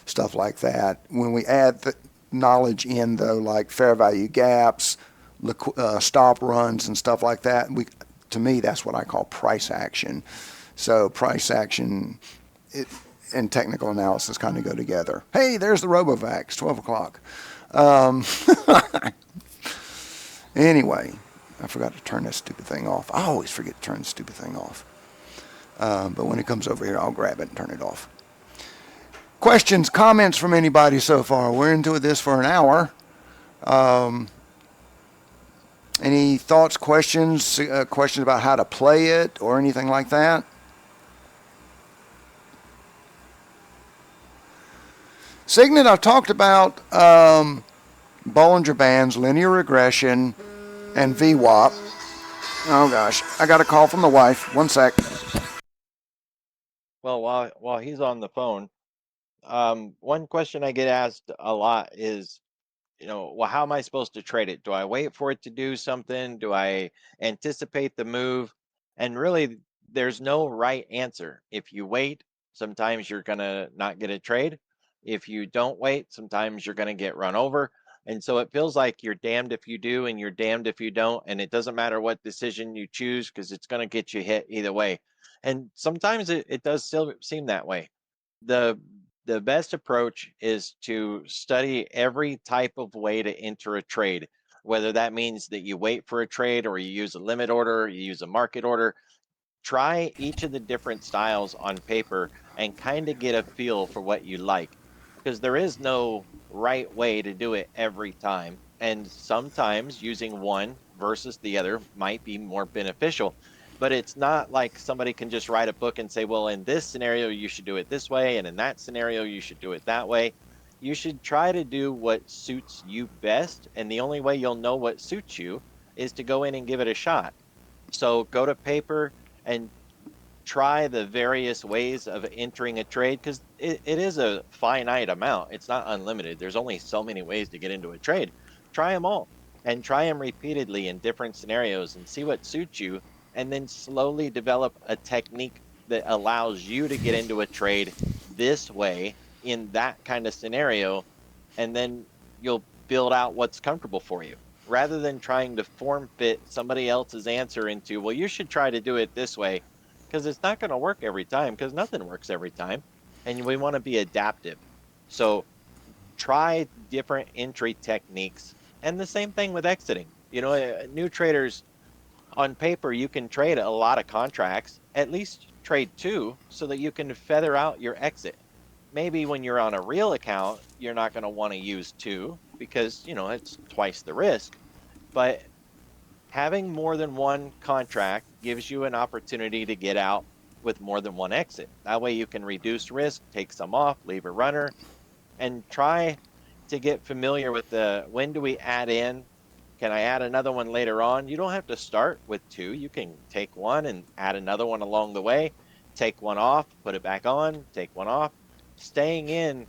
stuff like that. When we add the knowledge in, though, like fair value gaps, stop runs and stuff like that, to me, that's what I call price action. So price action and technical analysis kind of go together. Hey, there's the RoboVax, 12 o'clock. Anyway, I forgot to turn that stupid thing off. I always forget to turn the stupid thing off. But when it comes over here, I'll grab it and turn it off. Questions, comments from anybody so far? We're into this for an hour. Any thoughts, questions about how to play it or anything like that? Signet, I've talked about Bollinger Bands, linear regression, and VWAP. Oh gosh, I got a call from the wife. One sec.
Well, while he's on the phone, one question I get asked a lot is, well, how am I supposed to trade it? Do I wait for it to do something? Do I anticipate the move? And really, there's no right answer. If you wait, sometimes you're going to not get a trade. If you don't wait, sometimes you're going to get run over. And so it feels like you're damned if you do and you're damned if you don't. And it doesn't matter what decision you choose because it's going to get you hit either way. And sometimes it does still seem that way. The the best approach is to study every type of way to enter a trade, whether that means that you wait for a trade or you use a limit order, you use a market order. Try each of the different styles on paper and kind of get a feel for what you like, because there is no right way to do it every time. And sometimes using one versus the other might be more beneficial. But it's not like somebody can just write a book and say, well, in this scenario, you should do it this way. And in that scenario, you should do it that way. You should try to do what suits you best. And the only way you'll know what suits you is to go in and give it a shot. So go to paper and try the various ways of entering a trade, because it is a finite amount. It's not unlimited. There's only so many ways to get into a trade. Try them all and try them repeatedly in different scenarios and see what suits you, and then slowly develop a technique that allows you to get into a trade this way in that kind of scenario, and then you'll build out what's comfortable for you, rather than trying to form fit somebody else's answer into, well, you should try to do it this way, because it's not going to work every time, because nothing works every time. And we want to be adaptive. So try different entry techniques. And the same thing with exiting. New traders, on paper, you can trade a lot of contracts, at least trade two, so that you can feather out your exit. Maybe when you're on a real account, you're not going to want to use two because, it's twice the risk. But having more than one contract gives you an opportunity to get out with more than one exit. That way you can reduce risk, take some off, leave a runner, and try to get familiar with the when do we add in? Can I add another one later on? You don't have to start with two. You can take one and add another one along the way, take one off, put it back on, take one off, staying in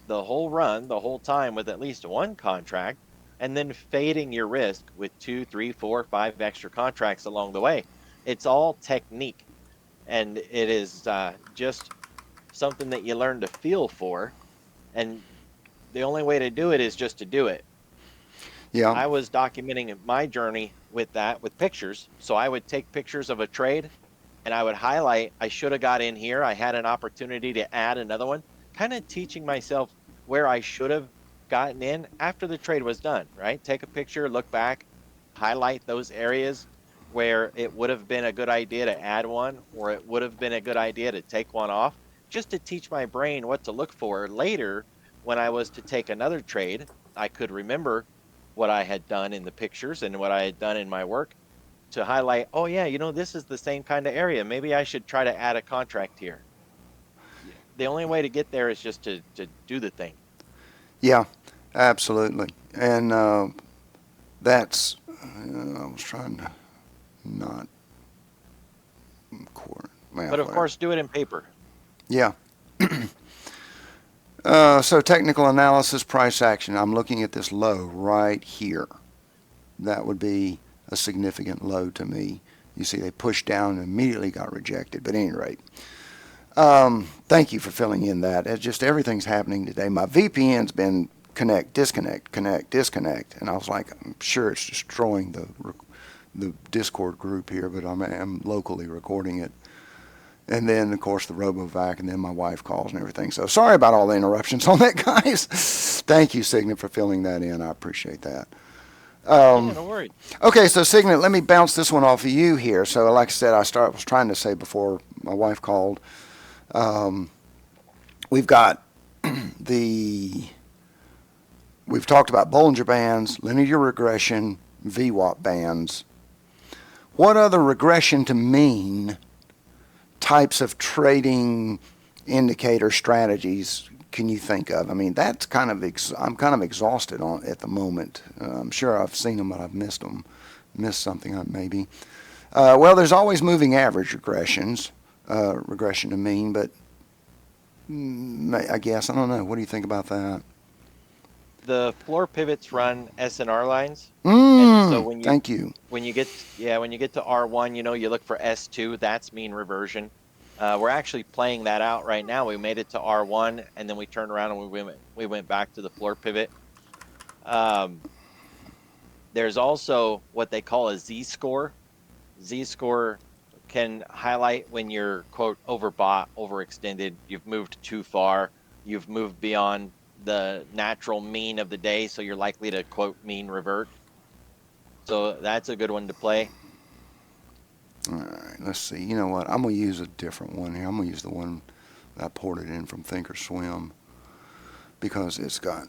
the whole run, the whole time with at least one contract, and then fading your risk with two, three, four, five extra contracts along the way. It's all technique, and it is just something that you learn to feel for. And the only way to do it is just to do it.
Yeah.
I was documenting my journey with that with pictures. So I would take pictures of a trade and I would highlight, I should have got in here. I had an opportunity to add another one, kind of teaching myself where I should have gotten in after the trade was done, right? Take a picture, look back, highlight those areas where it would have been a good idea to add one, or it would have been a good idea to take one off, just to teach my brain what to look for later when I was to take another trade. I could remember what I had done in the pictures and what I had done in my work to highlight, oh yeah, this is the same kind of area. Maybe I should try to add a contract here. The only way to get there is just to do the thing.
Yeah, absolutely. And that's, I was trying to not record. Well,
But of
whatever.
course, do it in paper.
Yeah. So technical analysis, price action. I'm looking at this low right here. That would be a significant low to me. You see, they pushed down and immediately got rejected. But at any rate, thank you for filling in that. It's just everything's happening today. My VPN's been connect, disconnect, connect, disconnect, and I was like, I'm sure it's destroying the Discord group here, but I'm locally recording it. And then, of course, the RoboVac, and then my wife calls and everything. So sorry about all the interruptions on that, guys. Thank you, Signet, for filling that in. I appreciate that.
Yeah, no worries.
Okay, so Signet, let me bounce this one off of you here. So, like I said, was trying to say before my wife called, we've got we've talked about Bollinger Bands, linear regression, VWAP bands. What other regression to mean types of trading indicator strategies can you think of? I mean, that's kind of I'm kind of exhausted on at the moment. I'm sure I've seen them, but I've missed something maybe. Well, there's always moving average regression to mean, but I guess I don't know. What do you think about that?
The floor pivots run SNR lines, and so
Thank you.
when you get to R1, you look for S2. That's mean reversion. We're actually playing that out right now. We made it to R1, and then we turned around and we went back to the floor pivot. There's also what they call a Z-score. Z-score can highlight when you're, quote, overbought, overextended, you've moved too far, you've moved beyond the natural mean of the day, so you're likely to, quote, mean revert. So that's a good one to play.
All right, let's see. You know what? I'm going to use a different one here. I'm going to use the one that I ported in from Thinkorswim because it's got,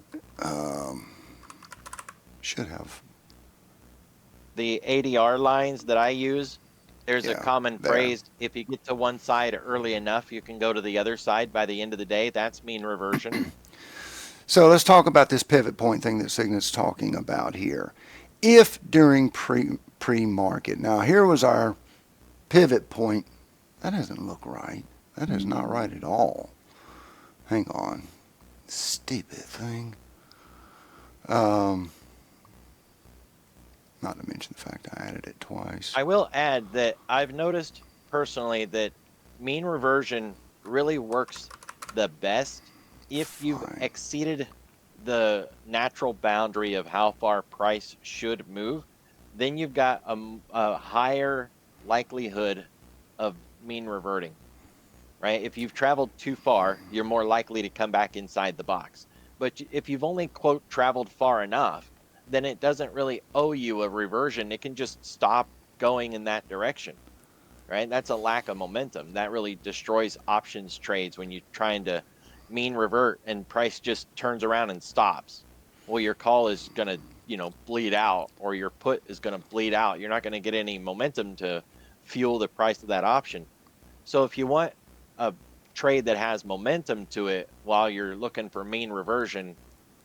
should have.
The ADR lines that I use, there's a common
there.
phrase, if you get to one side early enough, you can go to the other side by the end of the day. That's mean reversion.
So let's talk about this pivot point thing that Signet's talking about here. If during pre-market, now here was our pivot point. That doesn't look right. That is not right at all. Hang on. Stupid thing. Not to mention the fact I added it twice.
I will add that I've noticed personally that mean reversion really works the best if you've exceeded the natural boundary of how far price should move. Then you've got a higher likelihood of mean reverting, right? If you've traveled too far, you're more likely to come back inside the box. But if you've only, quote, traveled far enough, then it doesn't really owe you a reversion. It can just stop going in that direction, right? That's a lack of momentum. That really destroys options trades when you're trying to mean revert and price just turns around and stops. Well, your call is going to bleed out, or your put is going to bleed out. You're not going to get any momentum to fuel the price of that option. So if you want a trade that has momentum to it while you're looking for mean reversion,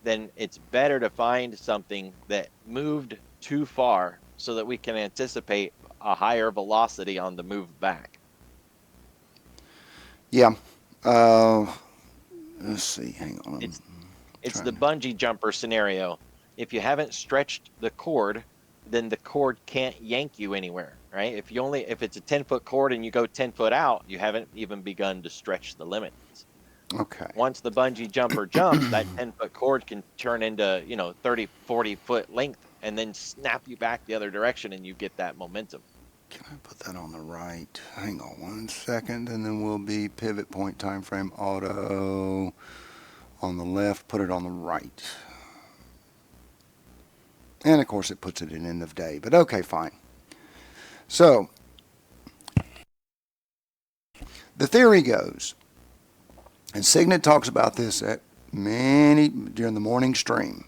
then it's better to find something that moved too far so that we can anticipate a higher velocity on the move back.
Yeah. Let's see. Hang on.
It's the bungee jumper scenario. If you haven't stretched the cord, then the cord can't yank you anywhere, right? If it's a 10-foot cord and you go 10 foot out, you haven't even begun to stretch the limits.
Okay.
Once the bungee jumper jumps, that 10-foot cord can turn into, 30, 40-foot length and then snap you back the other direction, and you get that momentum.
Can I put that on the right? Hang on 1 second, and then we'll be pivot point time frame auto on the left, put it on the right. And of course it puts it in end of day, but okay, fine. So the theory goes, and Signet talks about this at during the morning stream.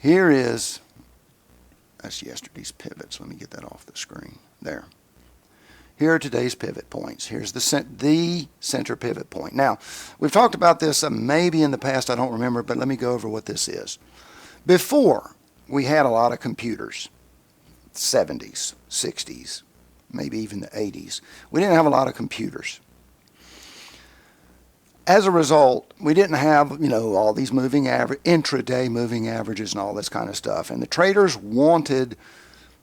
That's yesterday's pivots. Let me get that off the screen. There. Here are today's pivot points. Here's the center pivot point. Now, we've talked about this maybe in the past, I don't remember, but let me go over what this is. Before, we had a lot of computers, 70s, 60s, maybe even the 80s. We didn't have a lot of computers. As a result, we didn't have, all these intraday moving averages and all this kind of stuff. And the traders wanted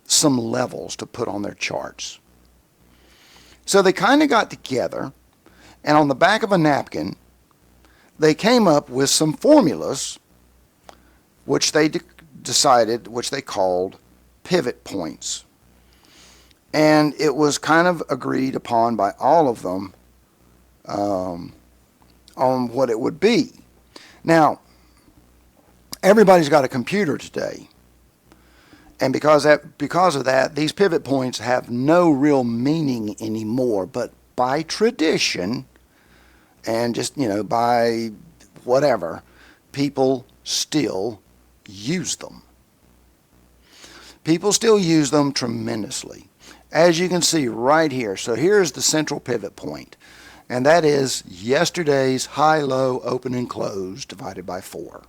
some levels to put on their charts. So they kind of got together, and on the back of a napkin, they came up with some formulas, which they which they called pivot points. And it was kind of agreed upon by all of them on what it would be. Now, everybody's got a computer today. And because of that, these pivot points have no real meaning anymore. But by tradition, and just, by whatever, people still use them. People still use them tremendously. As you can see right here. So here's the central pivot point. And that is yesterday's high, low, open, and close divided by 4.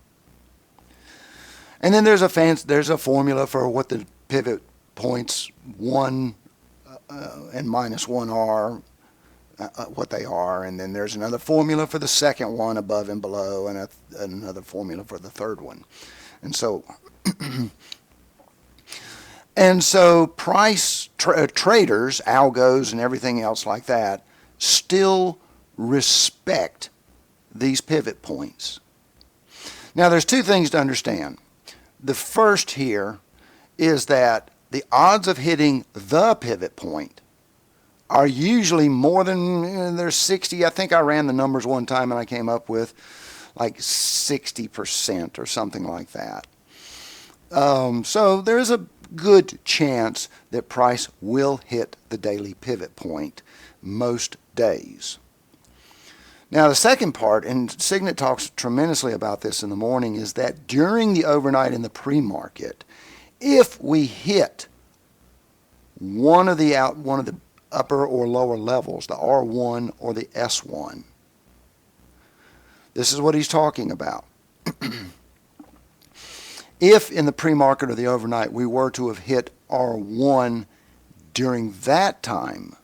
And then there's a formula for what the pivot points 1 and minus 1 are, what they are. And then there's another formula for the second one above and below, and another formula for the third one. And so, price traders, algos, and everything else like that still respect these pivot points. Now, there's 2 things to understand. The first here is that the odds of hitting the pivot point are usually more than, there's 60, I think I ran the numbers one time and I came up with like 60% or something like that. So there's a good chance that price will hit the daily pivot point most days. Now, the second part, and Signet talks tremendously about this in the morning, is that during the overnight in the pre-market, if we hit one of the upper or lower levels, the R1 or the S1, this is what he's talking about. If in the pre-market or the overnight we were to have hit R1 during that time,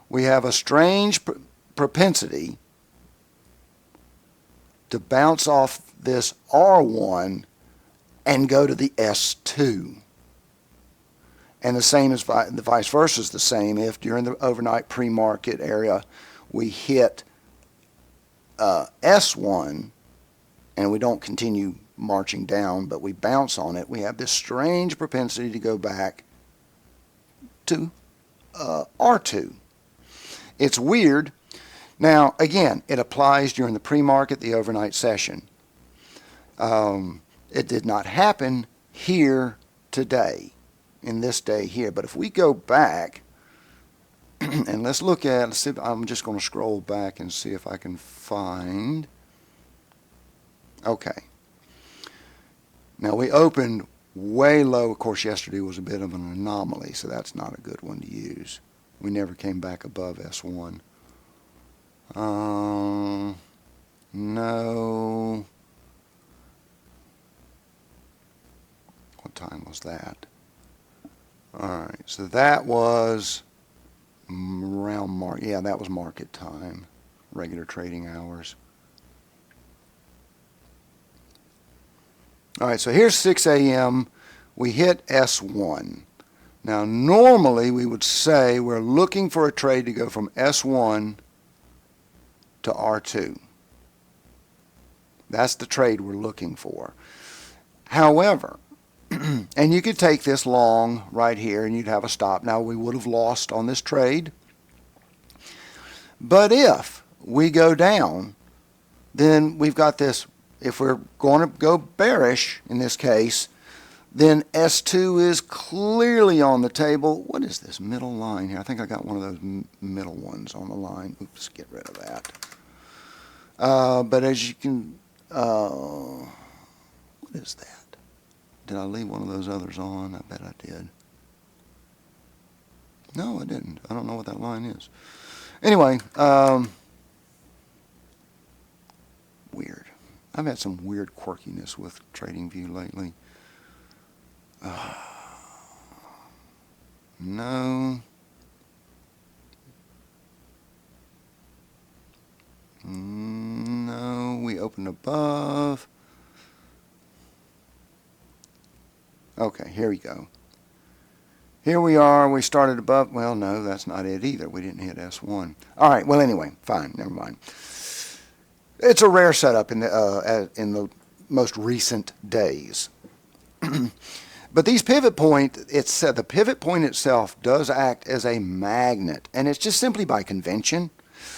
we have a strange propensity to bounce off this R1 and go to the S2. And the same as the vice versa is the same if during the overnight pre-market area we hit S1 and we don't continue marching down, but we bounce on it, we have this strange propensity to go back to R2. It's weird. Now, again, it applies during the pre-market, the overnight session. It did not happen here today, in this day here. But if we go back, and let's see, I'm just going to scroll back and see if I can find. Okay. Now we opened way low. Of course, yesterday was a bit of an anomaly, so that's not a good one to use. We never came back above S1. No. What time was that? All right, so that was around yeah, that was market time, regular trading hours. All right, so here's 6 a.m. We hit S1. Now, normally we would say we're looking for a trade to go from S1 to R2. That's the trade we're looking for. However, and you could take this long right here and you'd have a stop. Now, we would have lost on this trade. But if we go down, then we've got this. If we're going to go bearish in this case, then S2 is clearly on the table. What is this middle line here? I think I got one of those middle ones on the line. Oops, get rid of that. But as you can, what is that? Did I leave one of those others on? I bet I did. No, I didn't. I don't know what that line is. Anyway, weird. I've had some weird quirkiness with TradingView lately. No. No, we opened above. Okay, here we go. Here we are. We started above. Well, no, that's not it either. We didn't hit S1. All right, well, anyway, fine, never mind. It's a rare setup in the most recent days. But these pivot point, the pivot point itself does act as a magnet, and it's just simply by convention.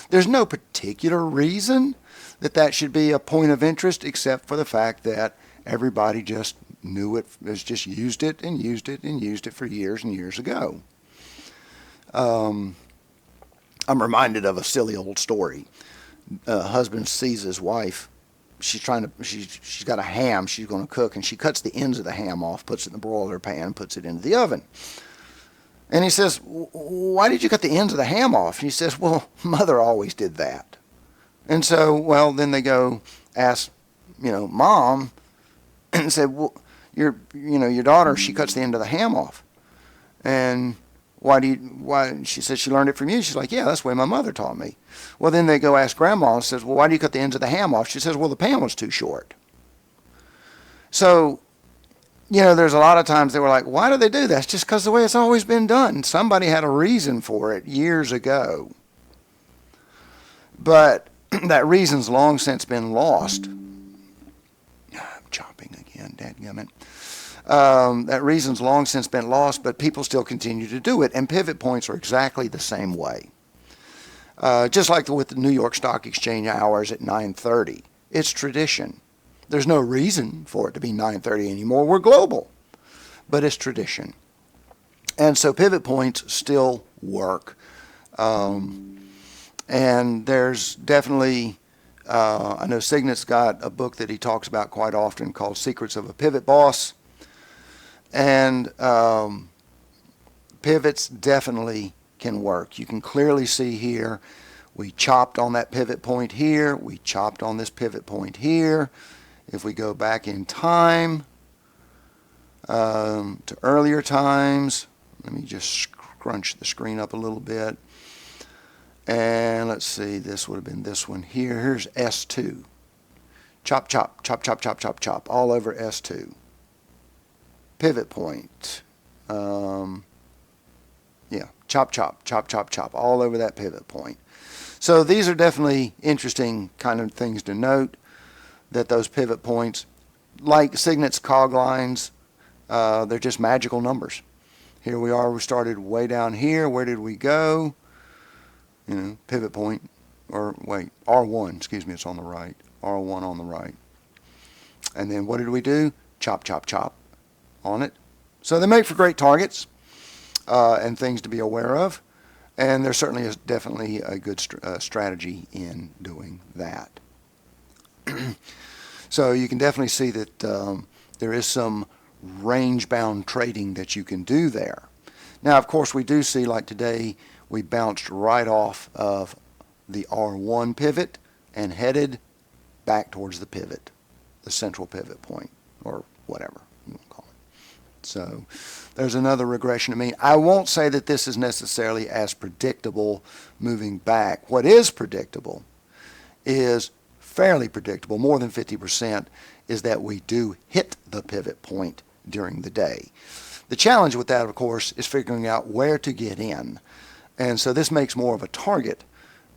There's no particular reason that should be a point of interest, except for the fact that everybody just knew it, just used it and used it and used it for years and years ago. I'm reminded of a silly old story. Husband sees his wife. She's got a ham she's going to cook, and she cuts the ends of the ham off, puts it in the broiler pan, puts it into the oven. And he says, "Why did you cut the ends of the ham off?" And he says, "Well, Mother always did that." And so, well, then they go ask, Mom, and said, "Well, your daughter, she cuts the end of the ham off. And why?" She says she learned it from you. She's like, "Yeah, that's the way my mother taught me." Well, then they go ask Grandma and says, "Well, why do you cut the ends of the ham off?" She says, "Well, the pan was too short." So, there's a lot of times they were like, "Why do they do that?" It's just because the way it's always been done. Somebody had a reason for it years ago. But that reason's long since been lost. I'm chopping again, dadgummit. That reason's long since been lost, but people still continue to do it, and pivot points are exactly the same way. Just like with the New York Stock Exchange hours at 9:30. It's tradition. There's no reason for it to be 9:30 anymore. We're global, but it's tradition. And so pivot points still work. And there's definitely, I know Signet's got a book that he talks about quite often called Secrets of a Pivot Boss. And pivots definitely can work. You can clearly see here, we chopped on that pivot point here. We chopped on this pivot point here. If we go back in time to earlier times, let me just scrunch the screen up a little bit. And let's see, this would have been this one here. Here's S2. Chop, chop, chop, chop, chop, chop, chop, all over S2. Pivot point. Yeah, chop, chop, chop, chop, chop, all over that pivot point. So these are definitely interesting kind of things to note, that those pivot points, like Signet's cog lines, they're just magical numbers. Here we are, we started way down here. Where did we go? Pivot point, or wait, R1, excuse me, it's on the right. R1 on the right. And then what did we do? Chop, chop, chop on it. So they make for great targets and things to be aware of. And there certainly is definitely a good strategy in doing that. So you can definitely see that There is some range-bound trading that you can do there. Now, of course, we do see, like today, we bounced right off of the R1 pivot and headed back towards the pivot, the central pivot point, or whatever you want to call it. So there's another regression to me. I won't say that this is necessarily as predictable moving back. What is predictable is fairly predictable, more than 50%, is that we do hit the pivot point during the day. The challenge with that, of course, is figuring out where to get in. And so this makes more of a target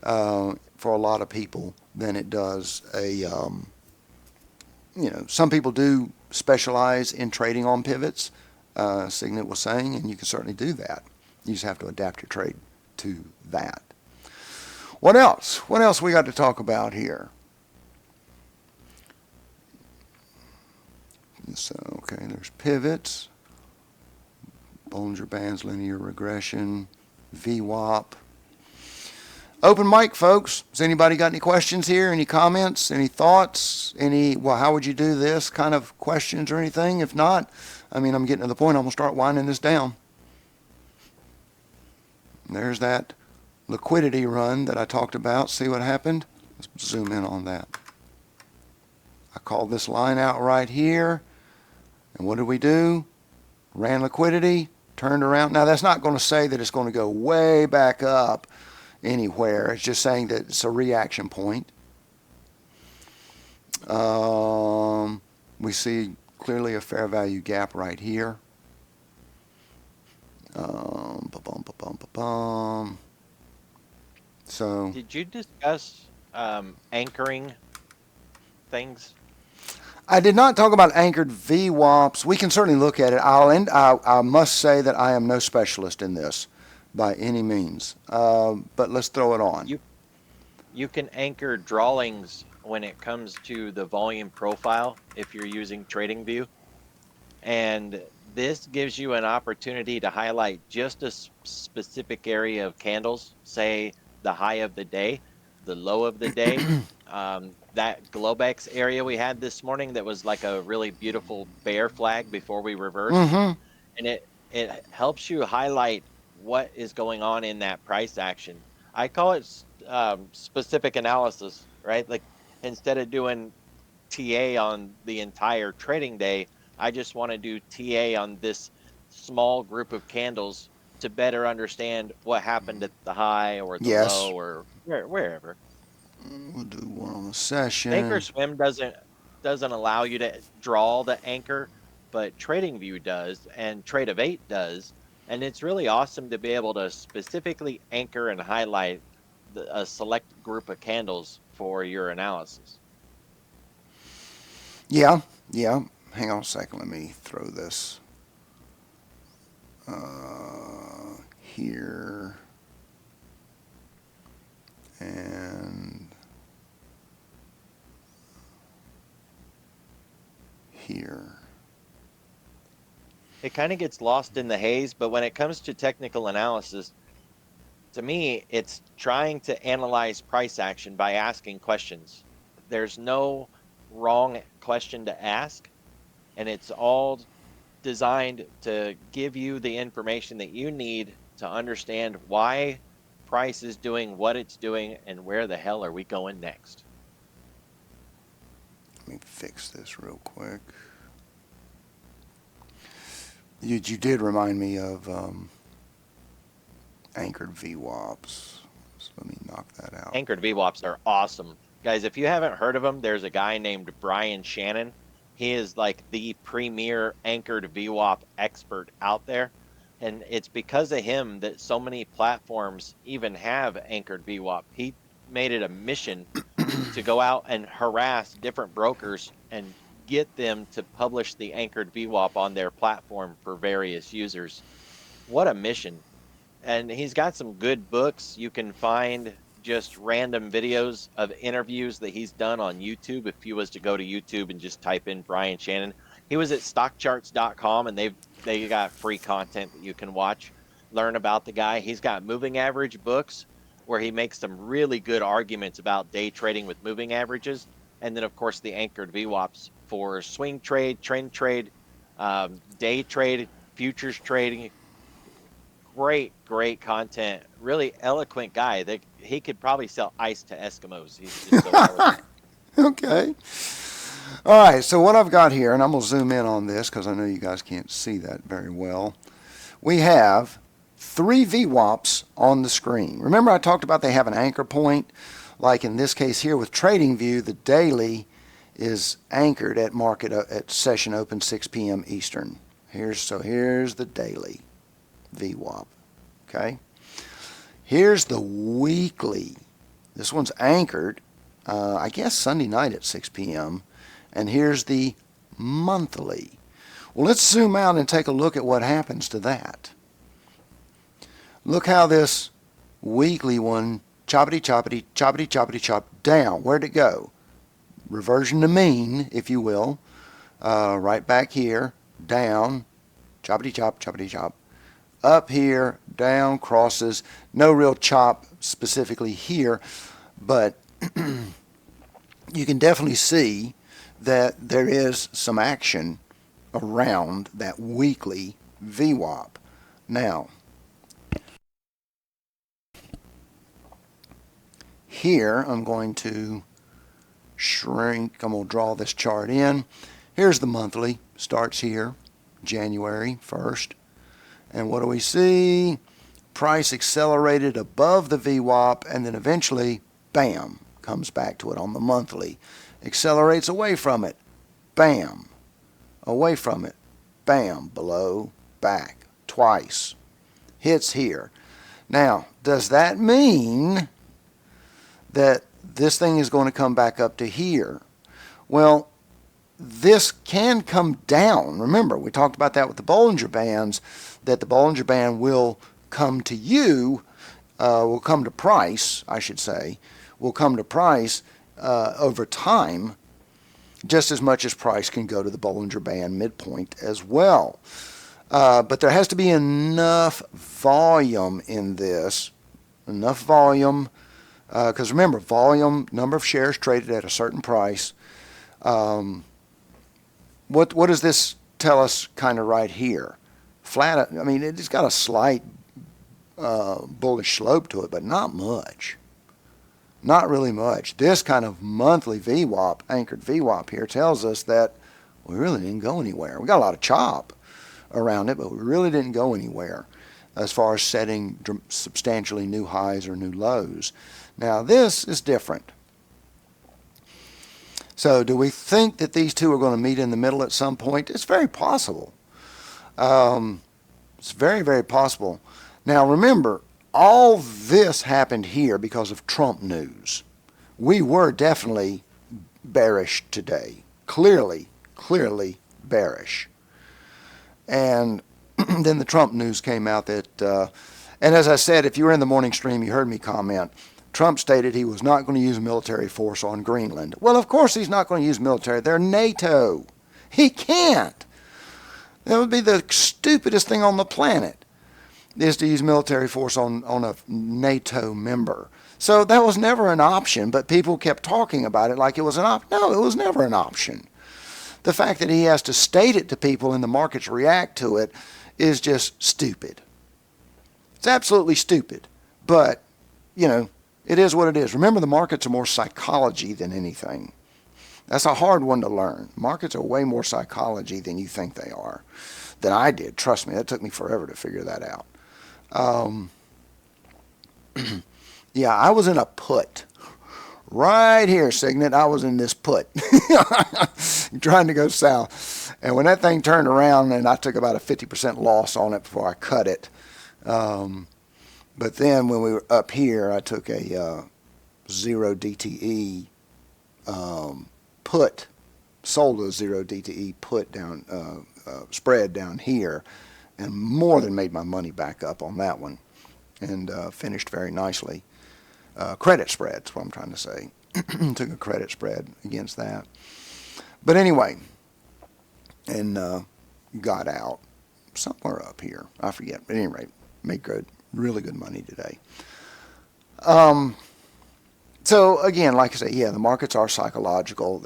for a lot of people than it does some people do specialize in trading on pivots, Signet was saying, and you can certainly do that. You just have to adapt your trade to that. What else? What else we got to talk about here? So, okay, there's pivots, Bollinger Bands, linear regression, VWAP. Open mic, folks. Has anybody got any questions here? Any comments? Any thoughts? How would you do this kind of questions or anything? If not, I'm getting to the point. I'm going to start winding this down. There's that liquidity run that I talked about. See what happened? Let's zoom in on that. I called this line out right here. And what did we do? Ran liquidity, turned around. Now, that's not going to say that it's going to go way back up anywhere. It's just saying that it's a reaction point. We see clearly a fair value gap right here. So,
Did you discuss anchoring things?
I did not talk about anchored VWAPs. We can certainly look at it. I must say that I am no specialist in this by any means, but let's throw it on.
You can anchor drawings when it comes to the volume profile if you're using TradingView, and this gives you an opportunity to highlight just a specific area of candles, say the high of the day, the low of the day. That Globex area we had this morning that was like a really beautiful bear flag before we reversed.
Mm-hmm.
And it helps you highlight what is going on in that price action. I call it specific analysis, right? Like instead of doing TA on the entire trading day, I just want to do TA on this small group of candles to better understand what happened at the high or the
Yes.
low or wherever.
We'll do one on the session.
Thinkorswim doesn't allow you to draw the anchor, but TradingView does, and Trade of 8 does, and it's really awesome to be able to specifically anchor and highlight a select group of candles for your analysis.
Yeah. Hang on a second. Let me throw this here and here.
It kind of gets lost in the haze, but when it comes to technical analysis, to me, it's trying to analyze price action by asking questions. There's no wrong question to ask, and it's all designed to give you the information that you need to understand why price is doing what it's doing and where the hell are we going next.
Let me fix this real quick. You did remind me of anchored VWAPs. So let me knock that out.
Anchored VWAPs are awesome. Guys, if you haven't heard of them, there's a guy named Brian Shannon. He is like the premier anchored VWAP expert out there. And it's because of him that so many platforms even have anchored VWAP. He made it a mission to go out and harass different brokers and get them to publish the anchored VWAP on their platform for various users. What a mission. And he's got some good books. You can find just random videos of interviews that he's done on YouTube. If you was to go to YouTube and just type in Brian Shannon, he was at stockcharts.com, and they got free content that you can watch, learn about the guy. He's got moving average books where he makes some really good arguments about day trading with moving averages. and then of course the anchored VWAPs for swing trade, trend trade, day trade, futures trading. Great content. Really eloquent guy. That he could probably sell ice to Eskimos. He's just so eloquent.
Okay. All right, so what I've got here, and I'm going to zoom in on this because I know you guys can't see that very well. We have 3 VWAPs on the screen. Remember I talked about they have an anchor point? Like in this case here with TradingView, the daily is anchored at market at session open 6 p.m. Eastern. Here's the daily VWAP. Okay. Here's the weekly. This one's anchored, I guess Sunday night at 6 p.m. And here's the monthly. Well, let's zoom out and take a look at what happens to that. Look how this weekly one choppity chop down. Where'd it go? Reversion to mean, if you will. Right back here, down, choppity chop. Up here, down, crosses. No real chop specifically here, but you can definitely see that there is some action around that weekly VWAP. Now, here I'm going to shrink. I'm going to draw this chart in. Here's the monthly. Starts here, January 1st. And what do we see? Price accelerated above the VWAP, and then eventually, bam, comes back to it on the monthly. Accelerates away from it. Bam. Away from it. Bam. Below. Back. Twice. Hits here. Now, does that mean that this thing is going to come back up to here? Well, this can come down. Remember, we talked about that with the Bollinger Bands, that the Bollinger Band will come to you, will come to price, I should say, will come to price over time, just as much as price can go to the Bollinger Band midpoint as well. But there has to be enough volume in this, enough volume, because remember, volume, number of shares traded at a certain price. What does this tell us kind of right here? Flat, I mean, it's got a slight bullish slope to it, but not much. Not really much. This kind of monthly VWAP, anchored VWAP here, tells us that we really didn't go anywhere. We got a lot of chop around it, but we really didn't go anywhere as far as setting substantially new highs or new lows. Now, this is different. So do we think that these two are going to meet in the middle at some point? It's very possible. It's very, very possible. Now, remember, all this happened here because of Trump news. We were definitely bearish today. Clearly bearish. And then the Trump news came out that, and as I said, if you were in the morning stream, you heard me comment, Trump stated he was not going to use military force on Greenland. Well, of course he's not going to use military. They're NATO. He can't. That would be the stupidest thing on the planet, is to use military force on a NATO member. So that was never an option, but people kept talking about it like it was an option. No, it was never an option. The fact that he has to state it to people and the markets react to it is just stupid. It's absolutely stupid. But, you know, it is what it is. Remember, the markets are more psychology than anything. That's a hard one to learn. Markets are way more psychology than you think they are, than I did. Trust me, that took me forever to figure that out. Yeah, I was in a put. Right here, Signet, I was in this put. Trying to go south. And when that thing turned around, and I took about a 50% loss on it before I cut it. But then when we were up here, I took a 0 DTE put, sold a 0 DTE put down, spread down here, and more than made my money back up on that one, and finished very nicely. Credit spread, that's what I'm trying to say. Took a credit spread against that. But anyway, and got out somewhere up here. I forget. But at any rate, made good, really good money today. So again, like I say, yeah, the markets are psychological.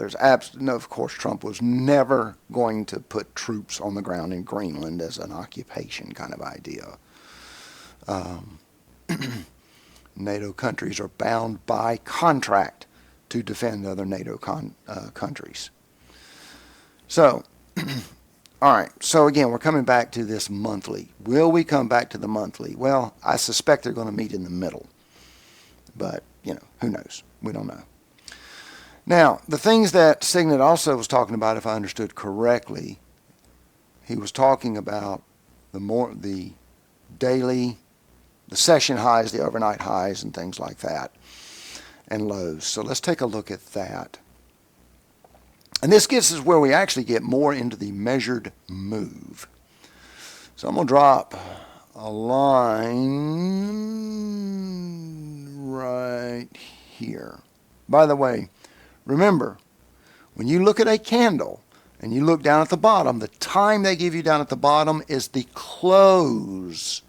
No, of course, Trump was never going to put troops on the ground in Greenland as an occupation kind of idea. NATO countries are bound by contract to defend other NATO countries. So, all right. So again, we're coming back to this monthly. Will we come back to the monthly? Well, I suspect they're going to meet in the middle, but who knows? We don't know. Now, the things that Signet also was talking about, if I understood correctly, he was talking about the daily, the session highs, the overnight highs, and things like that, and lows. So let's take a look at that. And this gets us where we actually get more into the measured move. So I'm going to drop a line right here. By the way, remember, when you look at a candle and you look down at the bottom, the time they give you down at the bottom is the close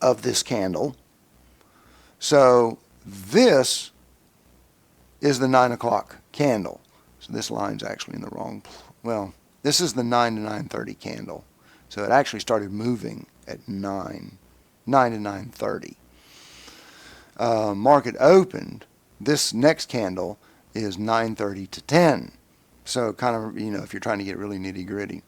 of this candle. So this is the 9 o'clock candle. So this line's actually in the wrong, well, this is the 9 to 9:30 candle. So it actually started moving at 9 to 9:30. Market opened, this next candle is 9:30 to 10. So kind of, if you're trying to get really nitty gritty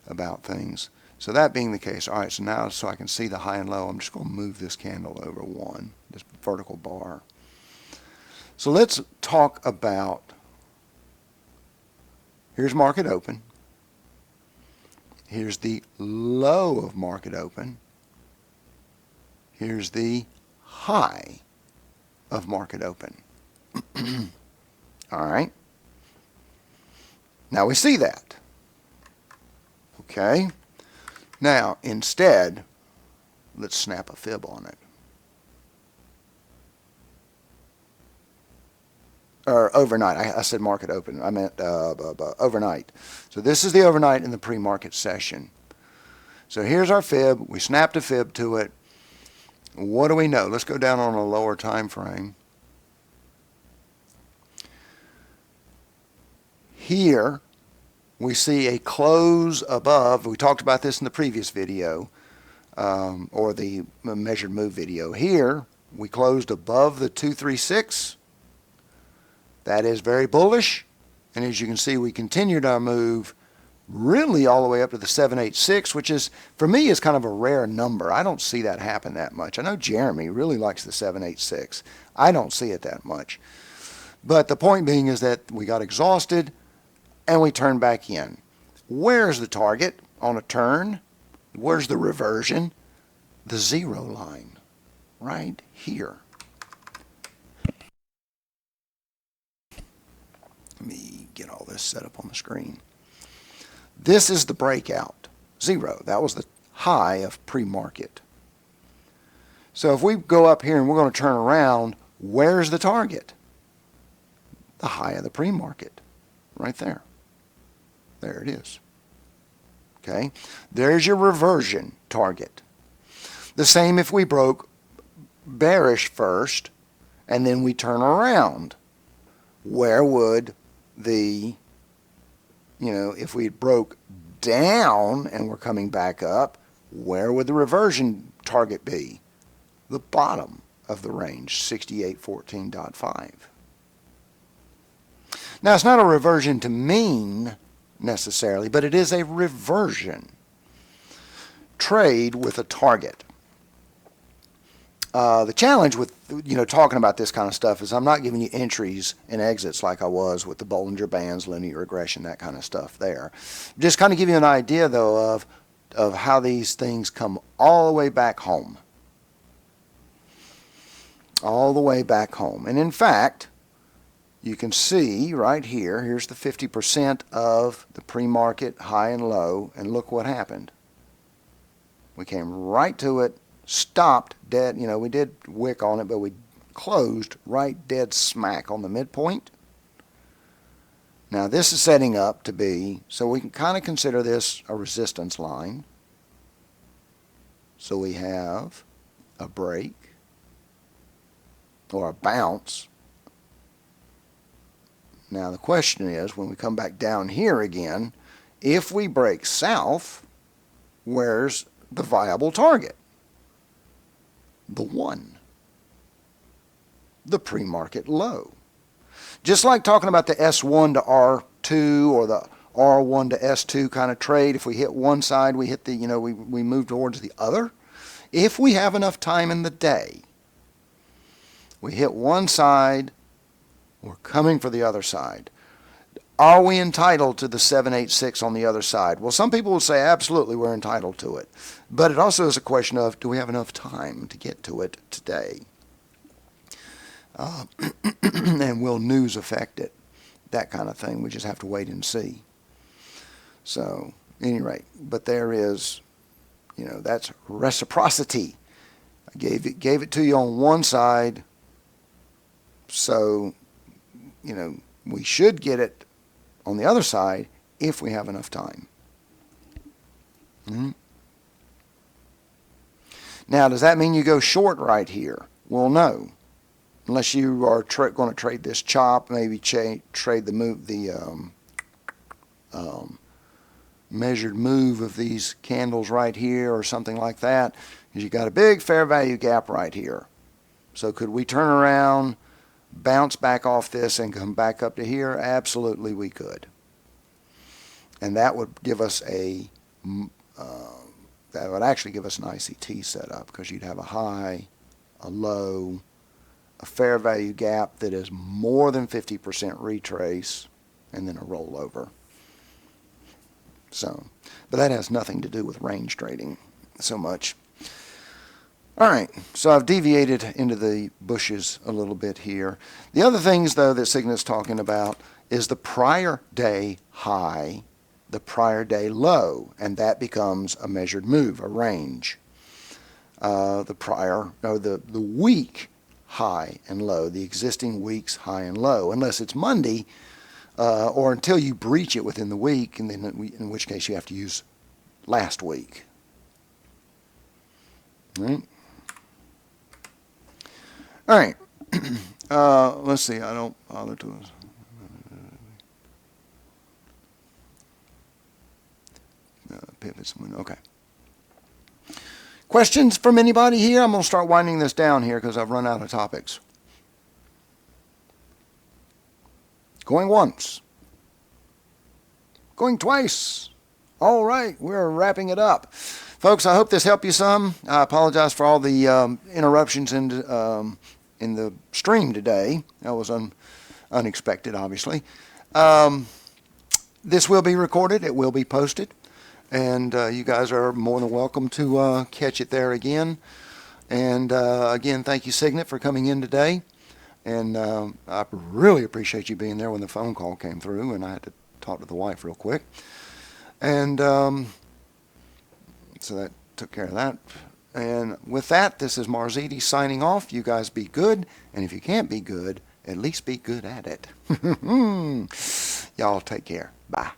about things. So that being the case, all right, so now so I can see the high and low, I'm just going to move this candle over one, this vertical bar. So let's talk about, here's market open. Here's the low of market open. Here's the high of market open. All right. Now we see that. Okay. Now, instead, let's snap a fib on it. Or overnight. I said market open. I meant overnight. So this is the overnight in the pre-market session. So here's our fib. We snapped a fib to it. What do we know? Let's go down on a lower time frame. Here we see a close above. We talked about this in the previous video, or the measured move video. Here we closed above the 236. That is very bullish. And as you can see, we continued our move really all the way up to the 786, which is, for me, is kind of a rare number. I don't see that happen that much. I know Jeremy really likes the 786. I don't see it that much. But the point being is that we got exhausted and we turned back in. Where's the target on a turn? Where's the reversion? The zero line, right here. Let me get all this set up on the screen. This is the breakout, zero. That was the high of pre-market. So if we go up here and we're going to turn around, where's the target? The high of the pre-market, right there. There it is. Okay, there's your reversion target. The same if we broke bearish first and then we turn around. Where would the, if we broke down and we're coming back up, where would the reversion target be? The bottom of the range, 6814.5. Now, it's not a reversion to mean necessarily, but it is a reversion. Trade with a target. The challenge with talking about this kind of stuff is I'm not giving you entries and exits like I was with the Bollinger Bands, linear regression, that kind of stuff there. Just kind of give you an idea though of how these things come all the way back home. All the way back home. And in fact, you can see right here, here's the 50% of the pre-market high and low, and look what happened. We came right to it, stopped dead, we did wick on it, but we closed right dead smack on the midpoint. Now this is setting up to be, so we can kind of consider this a resistance line. So we have a break, or a bounce. Now the question is, when we come back down here again, if we break south, where's the viable target? The 1. The pre-market low. Just like talking about the S1 to R2 or the R1 to S2 kind of trade, if we hit one side, we hit the, we move towards the other. If we have enough time in the day, we hit one side, we're coming for the other side. Are we entitled to the 786 on the other side? Well, some people will say absolutely we're entitled to it. But it also is a question of, do we have enough time to get to it today? And will news affect it? That kind of thing. We just have to wait and see. So, at any rate, but there is, that's reciprocity. I gave it to you on one side, so, we should get it on the other side if we have enough time. Mm-hmm. Now, does that mean you go short right here? Well, no. Unless you are going to trade this chop, maybe trade the move, measured move of these candles right here or something like that, because you got a big fair value gap right here. So could we turn around, bounce back off this and come back up to here? Absolutely we could. And that would give us that would actually give us an ICT setup, because you'd have a high, a low, a fair value gap that is more than 50% retrace, and then a rollover. So, but that has nothing to do with range trading so much. All right, so I've deviated into the bushes a little bit here. The other things, though, that Signet's talking about is the prior day high, the prior day low, and that becomes a measured move, a range. The week high and low, the existing week's high and low, unless it's Monday, or until you breach it within the week, and then in which case you have to use last week. All right. Let's see. I don't bother to. Pivots. Okay. Questions from anybody here? I'm going to start winding this down here because I've run out of topics. Going once. Going twice. All right, we're wrapping it up. Folks, I hope this helped you some. I apologize for all the interruptions in the stream today. That was unexpected, obviously. This will be recorded. It will be posted. And you guys are more than welcome to catch it there again. And again, thank you, Signet, for coming in today. And I really appreciate you being there when the phone call came through, and I had to talk to the wife real quick. And so that took care of that. And with that, this is Marziti signing off. You guys be good. And if you can't be good, at least be good at it. Y'all take care. Bye.